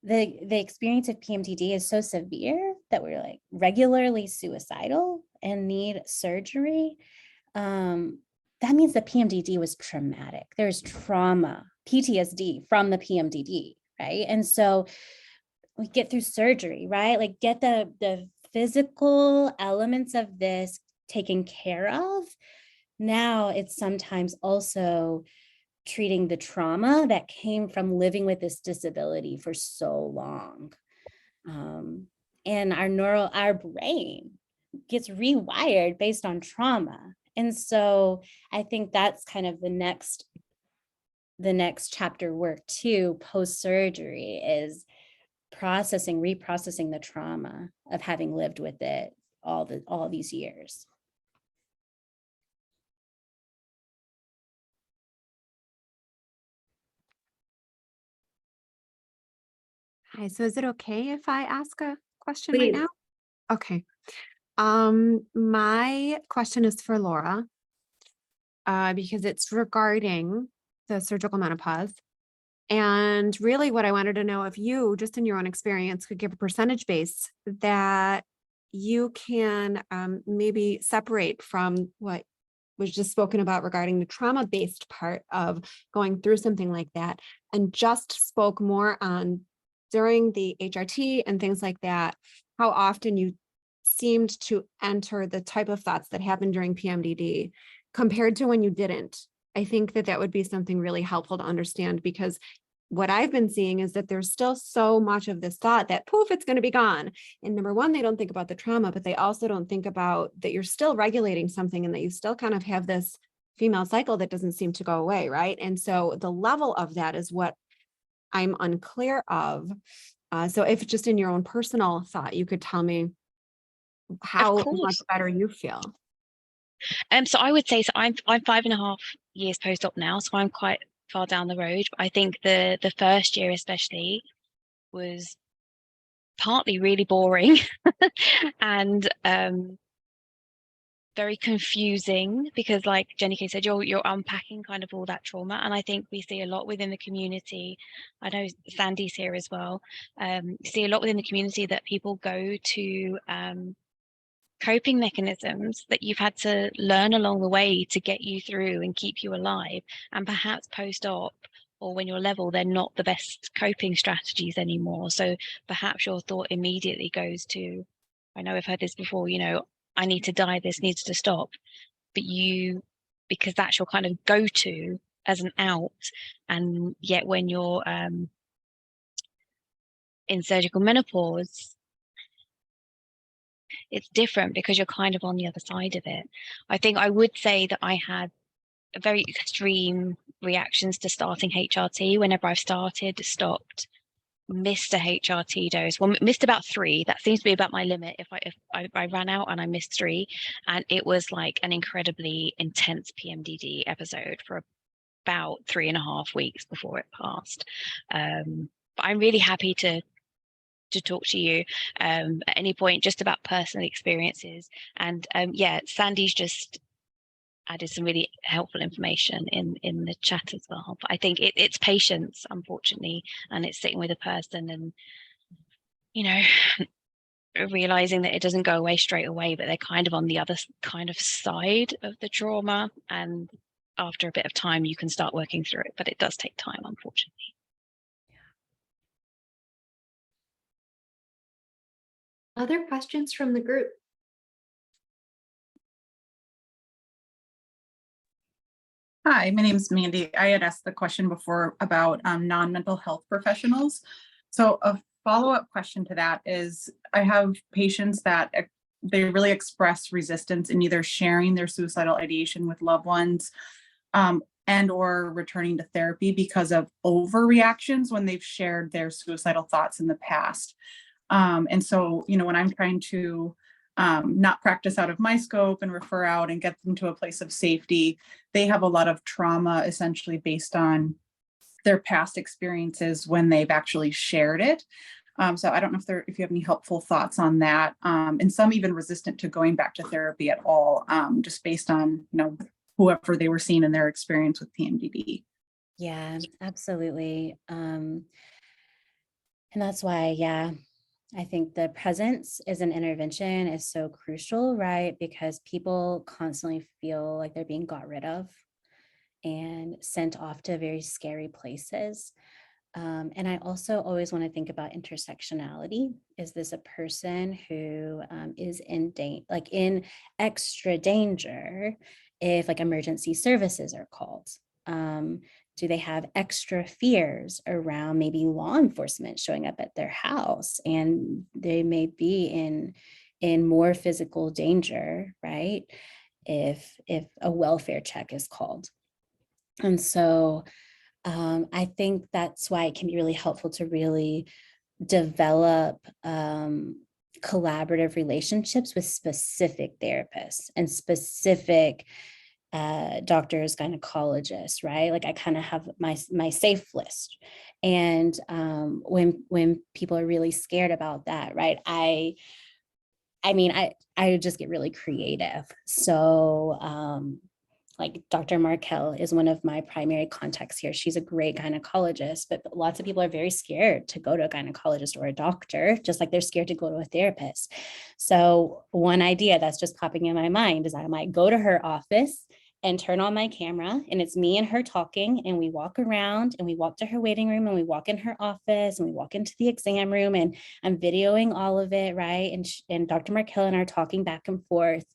the experience of PMDD is so severe that we're like regularly suicidal and need surgery, that means the PMDD was traumatic. There's trauma, PTSD from the PMDD, right? And so we get through surgery, right? Like get the physical elements of this taken care of. Now it's sometimes also treating the trauma that came from living with this disability for so long. And our brain gets rewired based on trauma. And so I think that's kind of the next chapter work too, post-surgery, is reprocessing the trauma of having lived with it all these years. Hi, so is it okay if I ask a question Please. right now? Okay. My question is for Laura, because it's regarding the surgical menopause. And really what I wanted to know, if you, just in your own experience, could give a percentage base that you can maybe separate from what was just spoken about regarding the trauma-based part of going through something like that, and just spoke more on during the HRT and things like that, how often you seemed to enter the type of thoughts that happened during PMDD compared to when you didn't. I think that would be something really helpful to understand, because what I've been seeing is that there's still so much of this thought that poof, it's going to be gone. And number one, they don't think about the trauma, but they also don't think about that you're still regulating something and that you still kind of have this female cycle that doesn't seem to go away. Right. And so the level of that is what I'm unclear of. So if just in your own personal thought, you could tell me Of how much course. better you feel. So I would say, so I'm 5.5 years post-op now, so I'm quite far down the road. But I think the first year especially was partly really boring and very confusing, because like Jenni Kay said, you're unpacking kind of all that trauma. And I think we see a lot within the community. I know Sandy's here as well. See a lot within the community that people go to coping mechanisms that you've had to learn along the way to get you through and keep you alive. And perhaps post-op or when you're level, they're not the best coping strategies anymore. So perhaps your thought immediately goes to, I know I've heard this before, you know, I need to die, this needs to stop. But because that's your kind of go-to as an out. And yet when you're in surgical menopause, it's different because you're kind of on the other side of it. I think I would say that I had very extreme reactions to starting HRT. Whenever I've started, stopped, missed a HRT dose. Well, missed about 3. That seems to be about my limit. If I ran out and I missed 3, and it was like an incredibly intense PMDD episode for about 3.5 weeks before it passed. But I'm really happy to talk to you at any point just about personal experiences. And yeah, Sandy's just added some really helpful information in the chat as well. But I think it's patience, unfortunately, and it's sitting with a person and, you know, realizing that it doesn't go away straight away, but they're kind of on the other kind of side of the trauma. And after a bit of time, you can start working through it, but it does take time, unfortunately. Other questions from the group? Hi, my name is Mandy. I had asked the question before about non-mental health professionals. So a follow-up question to that is, I have patients that they really express resistance in either sharing their suicidal ideation with loved ones and or returning to therapy because of overreactions when they've shared their suicidal thoughts in the past. And so, you know, when I'm trying to not practice out of my scope and refer out and get them to a place of safety, they have a lot of trauma essentially based on their past experiences when they've actually shared it. So I don't know if you have any helpful thoughts on that, and some even resistant to going back to therapy at all, just based on, you know, whoever they were seeing in their experience with PMDD. Yeah, absolutely. And that's why, yeah, I think the presence as an intervention is so crucial, right? Because people constantly feel like they're being got rid of and sent off to very scary places. And I also always want to think about intersectionality. Is this a person who is in extra danger if like emergency services are called? Do they have extra fears around maybe law enforcement showing up at their house, and they may be in more physical danger, right? If a welfare check is called. And so I think that's why it can be really helpful to really develop collaborative relationships with specific therapists and specific doctors, gynecologists, right? Like I kind of have my safe list. And when people are really scared about that, right? I just get really creative. So like Dr. Markel is one of my primary contacts here. She's a great gynecologist, but lots of people are very scared to go to a gynecologist or a doctor, just like they're scared to go to a therapist. So one idea that's just popping in my mind is I might go to her office and turn on my camera, and it's me and her talking, and we walk around and we walk to her waiting room and we walk in her office and we walk into the exam room, and I'm videoing all of it, right? And Dr. Markel and I are talking back and forth,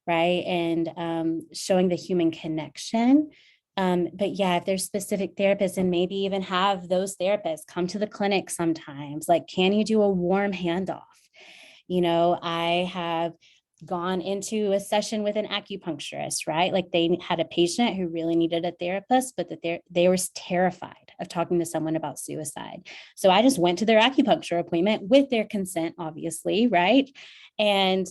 right? And showing the human connection But yeah, if there's specific therapists, and maybe even have those therapists come to the clinic sometimes, like, can you do a warm handoff? I have gone into a session with an acupuncturist, right? Like, they had a patient who really needed a therapist, but that they were terrified of talking to someone about suicide. So I just went to their acupuncture appointment with their consent, obviously, right? And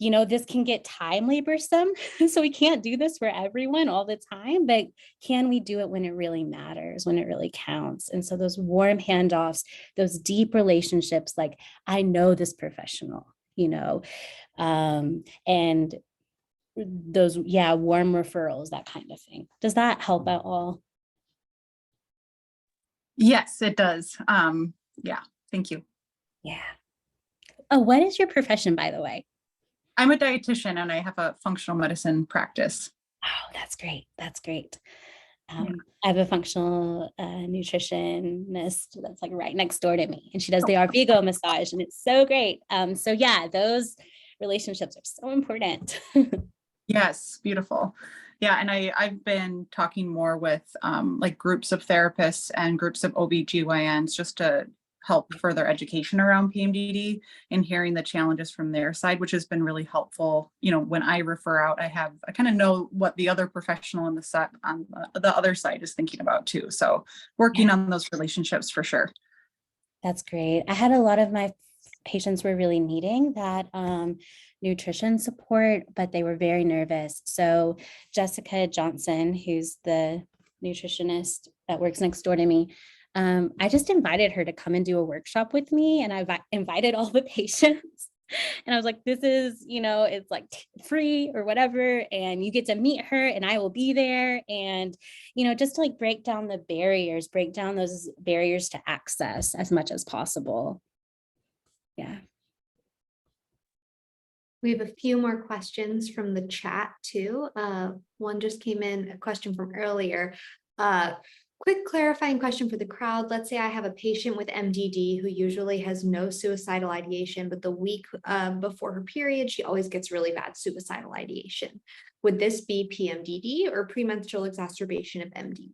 this can get time laborsome. So we can't do this for everyone all the time, but can we do it when it really matters, when it really counts? And so those warm handoffs, those deep relationships, like, I know this professional, and those, warm referrals, that kind of thing. Does that help at all? Yes, it does. Yeah, thank you. Yeah. Oh, what is your profession, by the way? I'm a dietitian and I have a functional medicine practice. Oh, that's great. That's great. I have a functional nutritionist that's like right next door to me, and she does the Arvigo massage, and it's so great. So yeah, those relationships are so important. Yes, beautiful. Yeah, and I've been talking more with like groups of therapists and groups of OBGYNs just to help further education around PMDD and hearing the challenges from their side, which has been really helpful. When I refer out, I kind of know what the other professional on the other side is thinking about too. So working on those relationships for sure. That's great. I had a lot of my patients were really needing that nutrition support, but they were very nervous. So Jessica Johnson, who's the nutritionist that works next door to me, I just invited her to come and do a workshop with me, and I invited all the patients. And I was like, this is, it's like free or whatever, and you get to meet her and I will be there. And, just to like break down those barriers to access as much as possible. Yeah. We have a few more questions from the chat too. One just came in, a question from earlier. Quick clarifying question for the crowd. Let's say I have a patient with MDD who usually has no suicidal ideation, but the week before her period, she always gets really bad suicidal ideation. Would this be PMDD or premenstrual exacerbation of MDD?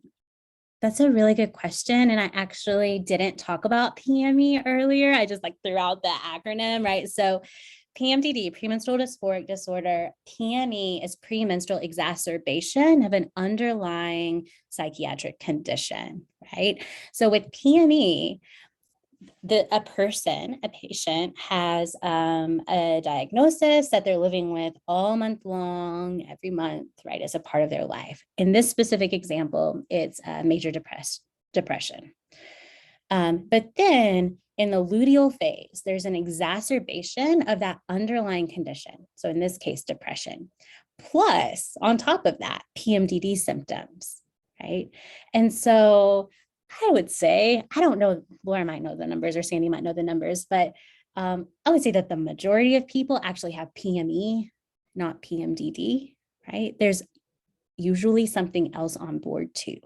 That's a really good question. And I actually didn't talk about PME earlier. I just like threw out the acronym, right? So PMDD, premenstrual dysphoric disorder, PME is premenstrual exacerbation of an underlying psychiatric condition, right? So with PME, a patient has a diagnosis that they're living with all month long, every month, right, as a part of their life. In this specific example, it's major depression. But then in the luteal phase, there's an exacerbation of that underlying condition. So in this case, depression, plus on top of that, PMDD symptoms, right? And so I would say, I don't know, Laura might know the numbers or Sandy might know the numbers, but I would say that the majority of people actually have PME, not PMDD, right? There's usually something else on board too,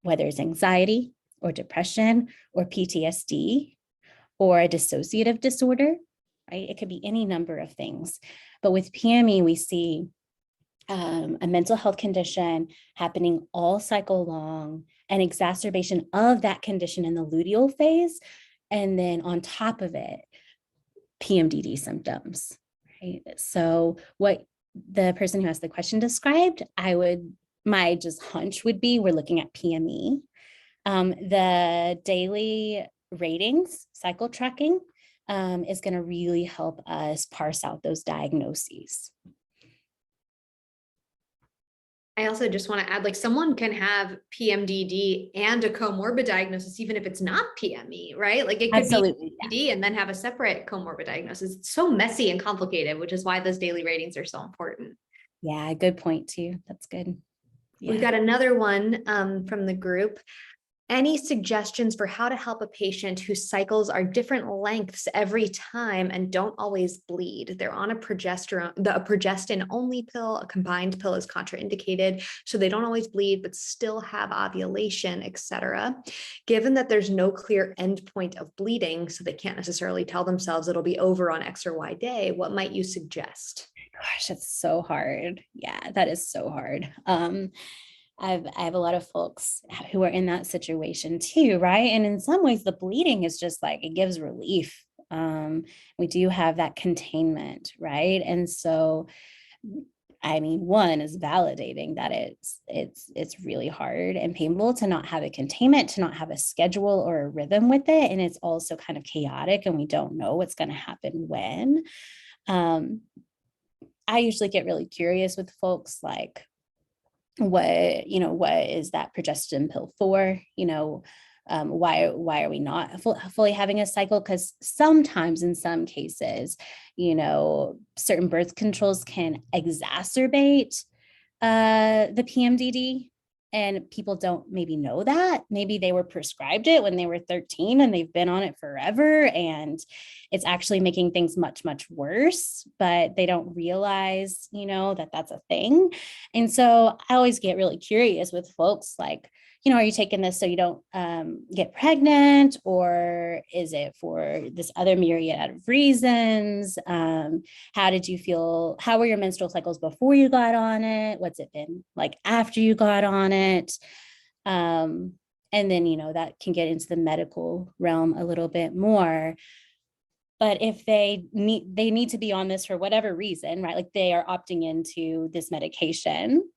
whether it's anxiety or depression or PTSD or a dissociative disorder, right? It could be any number of things. But with PME, we see a mental health condition happening all cycle long, an exacerbation of that condition in the luteal phase, and then on top of it, PMDD symptoms, right? So what the person who asked the question described, my just hunch would be, we're looking at PME. The daily ratings, cycle tracking, is going to really help us parse out those diagnoses. I also just want to add, like, someone can have PMDD and a comorbid diagnosis, even if it's not PME, right? Like, it could Absolutely, be PMDD and then have a separate comorbid diagnosis. It's so messy and complicated, which is why those daily ratings are so important. Yeah, good point too. That's good. Yeah. We've got another one from the group. Any suggestions for how to help a patient whose cycles are different lengths every time and don't always bleed? They're on a progestin only pill. A combined pill is contraindicated, so they don't always bleed, but still have ovulation, etc. Given that there's no clear endpoint of bleeding, so they can't necessarily tell themselves it'll be over on X or Y day, what might you suggest? Gosh, that's so hard. Yeah, that is so hard. I have a lot of folks who are in that situation too, right? And in some ways, the bleeding is just like, it gives relief. We do have that containment, right? And so, I mean, one is validating that it's really hard and painful to not have a containment, to not have a schedule or a rhythm with it. And it's also kind of chaotic and we don't know what's going to happen when. I usually get really curious with folks, like, what is that progestin pill for? Why are we not fully having a cycle? Because sometimes in some cases, certain birth controls can exacerbate the PMDD, and people don't maybe know that. Maybe they were prescribed it when they were 13 and they've been on it forever, and it's actually making things much, much worse, but they don't realize, that that's a thing. And so I always get really curious with folks, like, are you taking this so you don't get pregnant, or is it for this other myriad of reasons? How did you feel? How were your menstrual cycles before you got on it? What's it been like after you got on it? And then, that can get into the medical realm a little bit more. But if they need to be on this for whatever reason, right? Like they are opting into this medication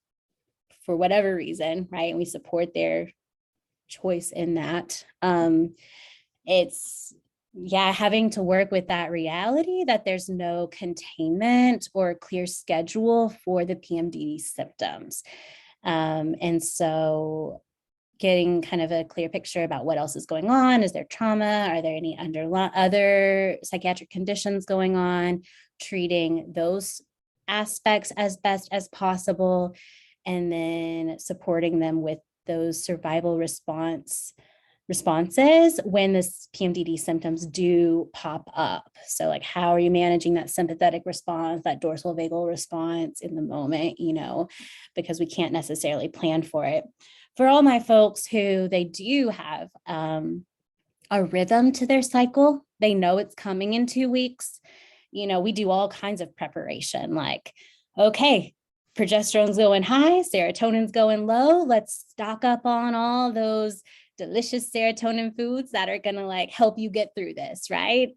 for whatever reason, right? And we support their choice in that. It's having to work with that reality that there's no containment or clear schedule for the PMDD symptoms. And so getting kind of a clear picture about what else is going on. Is there trauma? Are there any other psychiatric conditions going on? Treating those aspects as best as possible, and then supporting them with those survival responses when this PMDD symptoms do pop up. So like, how are you managing that sympathetic response, that dorsal vagal response in the moment, because we can't necessarily plan for it. For all my folks who they do have a rhythm to their cycle, they know it's coming in 2 weeks. We do all kinds of preparation, like, okay, progesterone's going high, serotonin's going low. Let's stock up on all those delicious serotonin foods that are going to like help you get through this, right?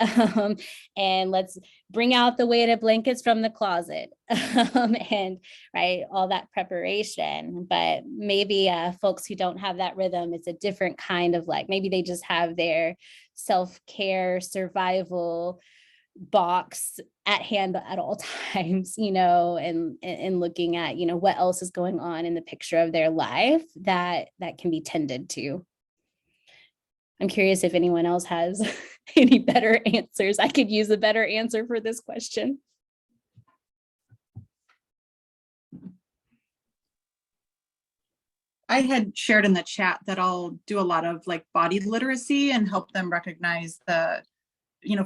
And let's bring out the weighted blankets from the closet, and right, all that preparation. But maybe folks who don't have that rhythm, it's a different kind of like, maybe they just have their self-care survival box at hand at all times, and looking at, what else is going on in the picture of their life that can be tended to. I'm curious if anyone else has any better answers. I could use a better answer for this question. I had shared in the chat that I'll do a lot of like body literacy and help them recognize the,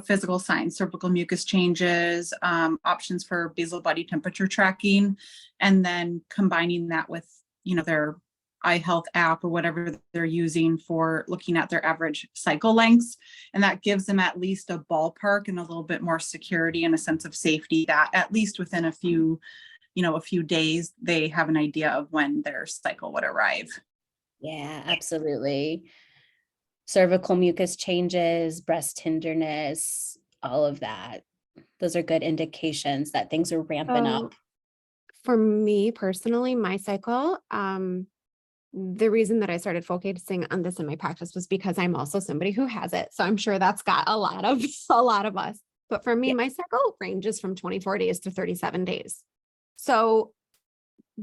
physical signs, cervical mucus changes, options for basal body temperature tracking, and then combining that with, their iHealth app or whatever they're using for looking at their average cycle lengths. And that gives them at least a ballpark and a little bit more security and a sense of safety that at least within a few days, they have an idea of when their cycle would arrive. Yeah, absolutely. Cervical mucus changes, breast tenderness, all of that. Those are good indications that things are ramping up. For me personally, my cycle, the reason that I started focusing on this in my practice was because I'm also somebody who has it. So I'm sure that's got a lot of us. But for me, my cycle ranges from 24 days to 37 days. So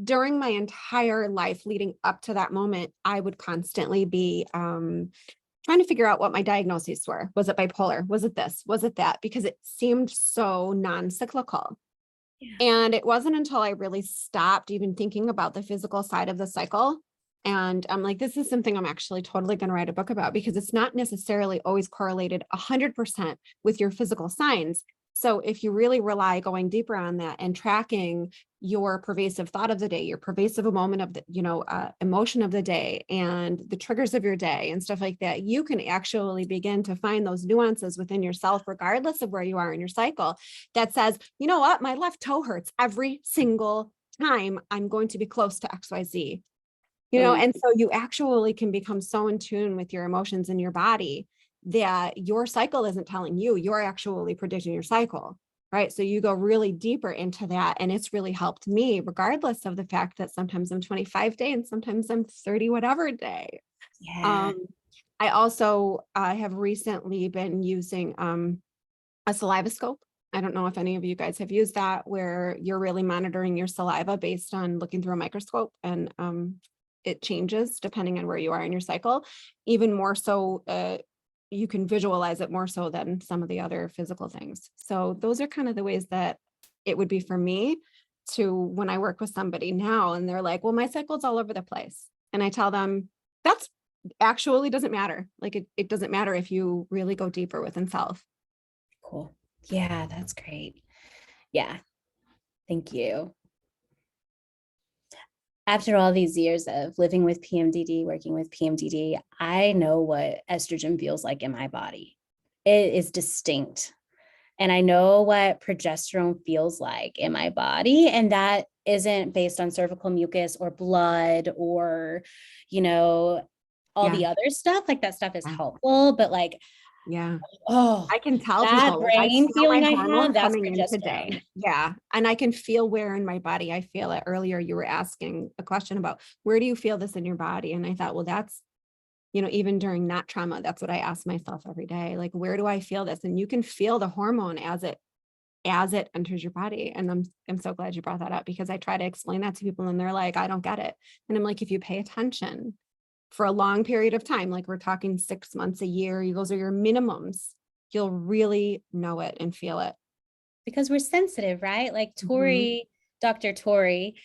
during my entire life leading up to that moment, I would constantly be trying to figure out what my diagnoses were. Was it bipolar? Was it this? Was it that? Because it seemed so non-cyclical. Yeah. And it wasn't until I really stopped even thinking about the physical side of the cycle. And I'm like, this is something I'm actually totally going to write a book about, because it's not necessarily always correlated 100% with your physical signs. So if you really rely going deeper on that and tracking your pervasive thought of the day, your pervasive moment of the, emotion of the day, and the triggers of your day and stuff like that, you can actually begin to find those nuances within yourself, regardless of where you are in your cycle, that says, you know what, my left toe hurts every single time I'm going to be close to XYZ. You know, and so you actually can become so in tune with your emotions and your body that your cycle isn't telling you, you're actually predicting your cycle, right? So you go really deeper into that. And it's really helped me, regardless of the fact that sometimes I'm 25 day and sometimes I'm 30 whatever day. Yeah. I also have recently been using a saliva scope. I don't know if any of you guys have used that, where you're really monitoring your saliva based on looking through a microscope, and it changes depending on where you are in your cycle. Even more so, you can visualize it more so than some of the other physical things. So those are kind of the ways that it would be for me to, when I work with somebody now and they're like, well, my cycle's all over the place. And I tell them that's actually doesn't matter. Like it doesn't matter if you really go deeper within self. Cool. Yeah, that's great. Yeah. Thank you. After all these years of living with PMDD, working with PMDD, I know what estrogen feels like in my body. It is distinct. And I know what progesterone feels like in my body. And that isn't based on cervical mucus or blood or, all the other stuff. Like that stuff is helpful, but like, I can tell that people, like, I brain feel my feeling I hormone have, that's coming in today. progesterone. Yeah. And I can feel where in my body I feel it. Earlier, you were asking a question about where do you feel this in your body? And I thought, well, that's, even during that trauma, that's what I ask myself every day. Like, where do I feel this? And you can feel the hormone as it enters your body. And I'm so glad you brought that up, because I try to explain that to people and they're like, I don't get it. And I'm like, if you pay attention for a long period of time, like we're talking 6 months, a year, those are your minimums, you'll really know it and feel it. Because we're sensitive, right? Like Dr. Tori,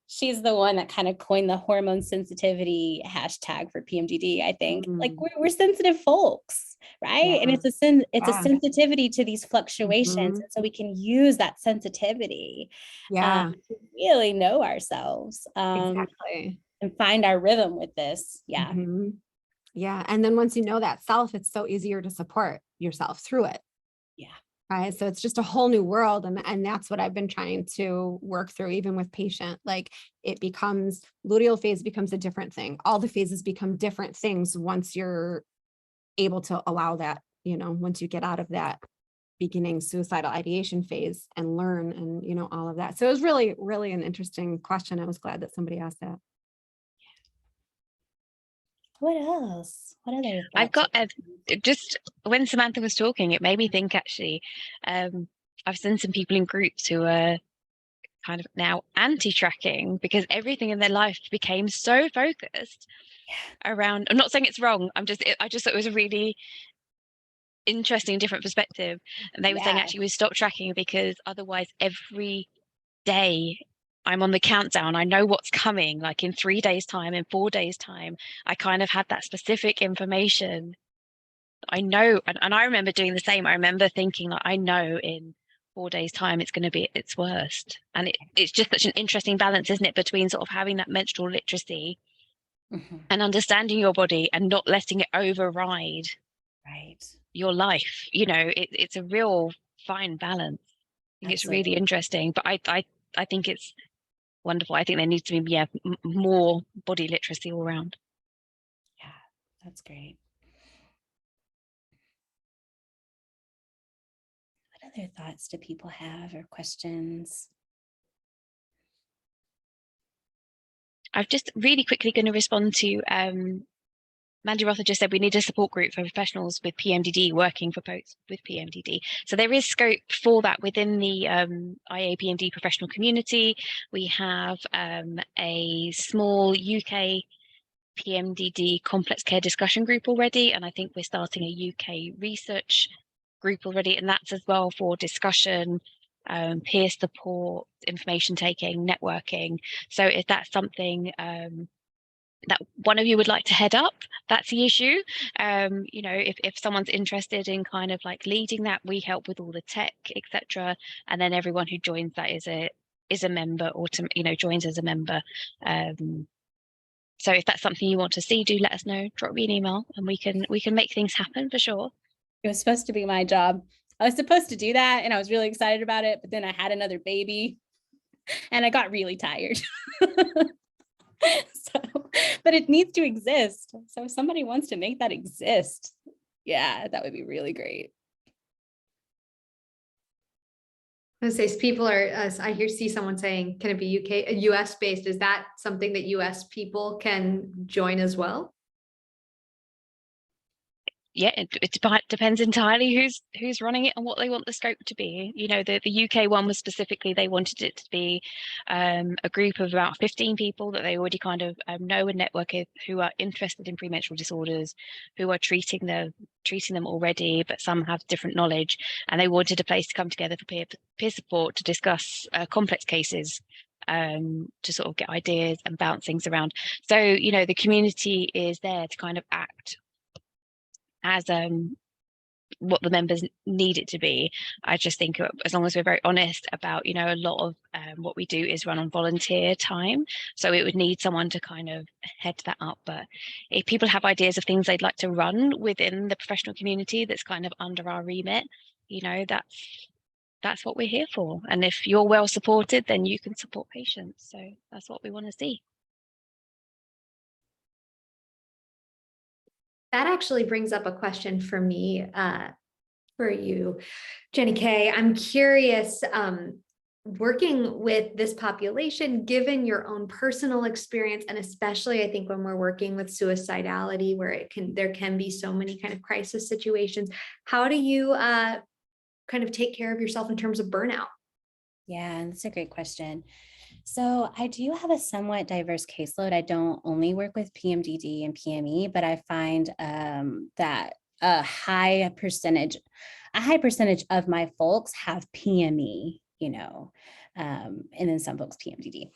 she's the one that kind of coined the hormone sensitivity hashtag for PMDD, I think. Like we're sensitive folks, right? And it's a sensitivity to these fluctuations. And so we can use that sensitivity to really know ourselves and find our rhythm with this. Yeah. Yeah. And then once you know that self, it's so easier to support yourself through it. Yeah. Right. So it's just a whole new world. And that's what I've been trying to work through, even with patient. Like it becomes, luteal phase becomes a different thing. All the phases become different things once you're able to allow that, once you get out of that beginning suicidal ideation phase and learn and, all of that. So it was really, really an interesting question. I was glad that somebody asked that. What else? What other thoughts? I've got just when Samantha was talking, it made me think actually, I've seen some people in groups who are kind of now anti-tracking because everything in their life became so focused around, I'm not saying it's wrong, I just thought it was a really interesting, different perspective. And they were saying actually we stopped tracking because otherwise every day I'm on the countdown. I know what's coming, like in 3 days' time, in 4 days' time. I kind of had that specific information. I know, and I remember doing the same. I remember thinking, like, I know in 4 days' time it's going to be at its worst. And it's just such an interesting balance, isn't it, between sort of having that menstrual literacy and understanding your body and not letting it override your life. It's a real fine balance. I think it's really interesting, but I think it's wonderful. I think there needs to be more body literacy all around. Yeah, that's great. What other thoughts do people have or questions? I'm just really quickly going to respond to Mandy Rother just said we need a support group for professionals with PMDD working for folks with PMDD. So there is scope for that within the IAPMD Professional Community. We have a small UK PMDD complex care discussion group already, and I think we're starting a UK research group already, and that's as well for discussion, peer support, information taking, networking. So if that's something that one of you would like to head up, that's the issue. If someone's interested in kind of like leading that, we help with all the tech, etc. And then everyone who joins that is a member, or joins as a member. So if that's something you want to see, do let us know. Drop me an email, and we can make things happen for sure. It was supposed to be my job. I was supposed to do that, and I was really excited about it. But then I had another baby, and I got really tired. So, but it needs to exist. So if somebody wants to make that exist, yeah, that would be really great. I was gonna say, people are, see someone saying, can it be UK, US based? Is that something that US people can join as well? Yeah, it depends entirely who's running it and what they want the scope to be. You know, the UK one was specifically, they wanted it to be a group of about 15 people that they already kind of know and network with, who are interested in premenstrual disorders, who are treating them already, but some have different knowledge, and they wanted a place to come together for peer support to discuss complex cases, to sort of get ideas and bounce things around. So, you know, the community is there to kind of act as what the members need it to be. I just think as long as we're very honest about, you know, a lot of what we do is run on volunteer time. So it would need someone to kind of head that up. But if people have ideas of things they'd like to run within the professional community that's kind of under our remit, you know, that's what we're here for. And if you're well supported, then you can support patients. So that's what we want to see. That actually brings up a question for me, for you, Jenni Kay. I'm curious, working with this population, given your own personal experience, and especially I think when we're working with suicidality, where there can be so many kind of crisis situations, how do you kind of take care of yourself in terms of burnout? Yeah, that's a great question. So I do have a somewhat diverse caseload. I don't only work with PMDD and PME, but I find that a high percentage of my folks have PME, you know, and then some folks PMDD.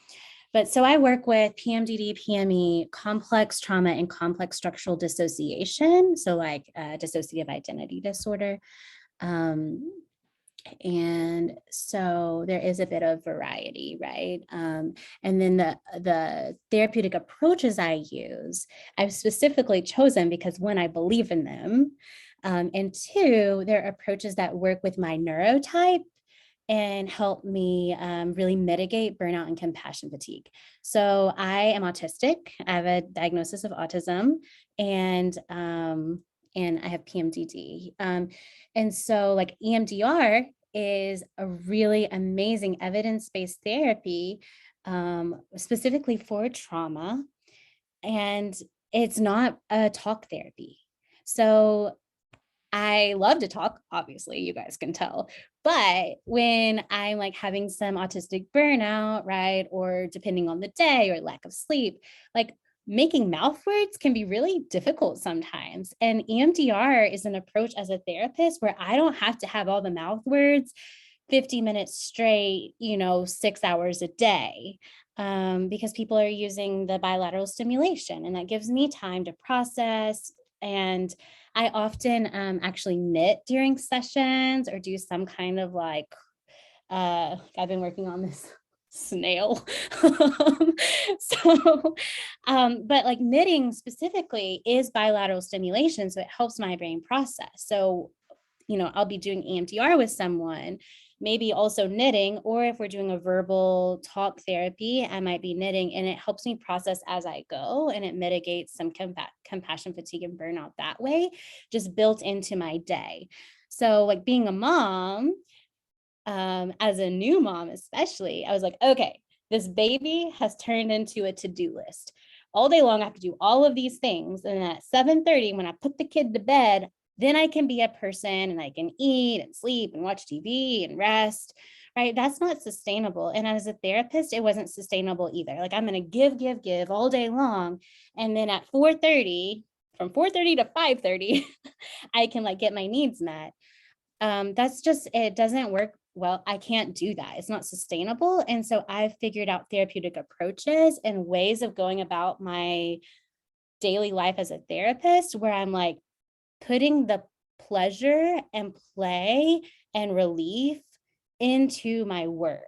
But so I work with PMDD, PME, complex trauma, and complex structural dissociation. So like dissociative identity disorder. And so there is a bit of variety, right? And then the therapeutic approaches I use, I've specifically chosen because one, I believe in them. And two, they're approaches that work with my neurotype and help me really mitigate burnout and compassion fatigue. So I am autistic. I have a diagnosis of autism, and I have PMDD. And so like EMDR is a really amazing evidence-based therapy, specifically for trauma. And it's not a talk therapy. So I love to talk, obviously, you guys can tell. But when I'm like having some autistic burnout, right, or depending on the day or lack of sleep, like making mouth words can be really difficult sometimes. And EMDR is an approach as a therapist where I don't have to have all the mouth words 50 minutes straight, 6 hours a day, because people are using the bilateral stimulation, and that gives me time to process. And I often actually knit during sessions or do some kind of like, I've been working on this snail. But like knitting specifically is bilateral stimulation. So it helps my brain process. So, I'll be doing EMDR with someone, maybe also knitting, or if we're doing a verbal talk therapy, I might be knitting, and it helps me process as I go, and it mitigates some compassion fatigue and burnout that way, just built into my day. So like being a mom, as a new mom especially, I was like, okay, this baby has turned into a to-do list. All day long, I have to do all of these things. And at 7:30, when I put the kid to bed, then I can be a person and I can eat and sleep and watch TV and rest, right? That's not sustainable. And as a therapist, it wasn't sustainable either. Like I'm going to give all day long. And then at 4:30, from 4:30 to 5:30, I can like get my needs met. That's just, it doesn't work well. I can't do that. It's not sustainable. And so I've figured out therapeutic approaches and ways of going about my daily life as a therapist where I'm like putting the pleasure and play and relief into my work,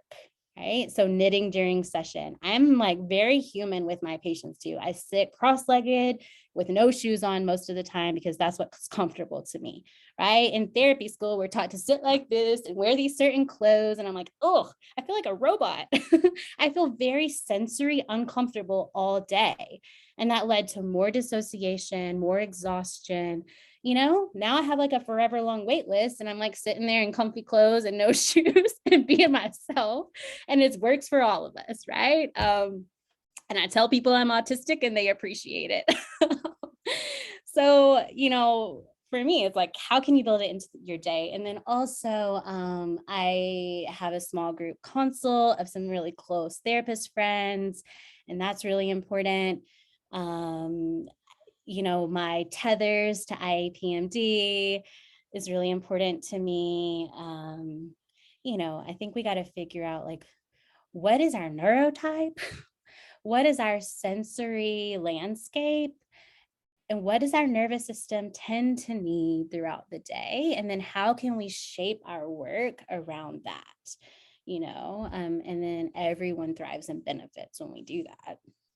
right? So knitting during session, I'm like very human with my patients too. I sit cross-legged with no shoes on most of the time because that's what's comfortable to me, right? In therapy school, we're taught to sit like this and wear these certain clothes. And I'm like, oh, I feel like a robot. I feel very sensory uncomfortable all day. And that led to more dissociation, more exhaustion. You know, now I have like a forever long wait list and I'm like sitting there in comfy clothes and no shoes and being myself. And it works for all of us, right? And I tell people I'm autistic and they appreciate it. So, you know, for me, it's like, how can you build it into your day? And then also, I have a small group consult of some really close therapist friends, and that's really important. You know, my tethers to IAPMD is really important to me. You know, I think we got to figure out like, what is our neurotype? What is our sensory landscape? And what does our nervous system tend to need throughout the day? And then how can we shape our work around that? You know, and then everyone thrives and benefits when we do that.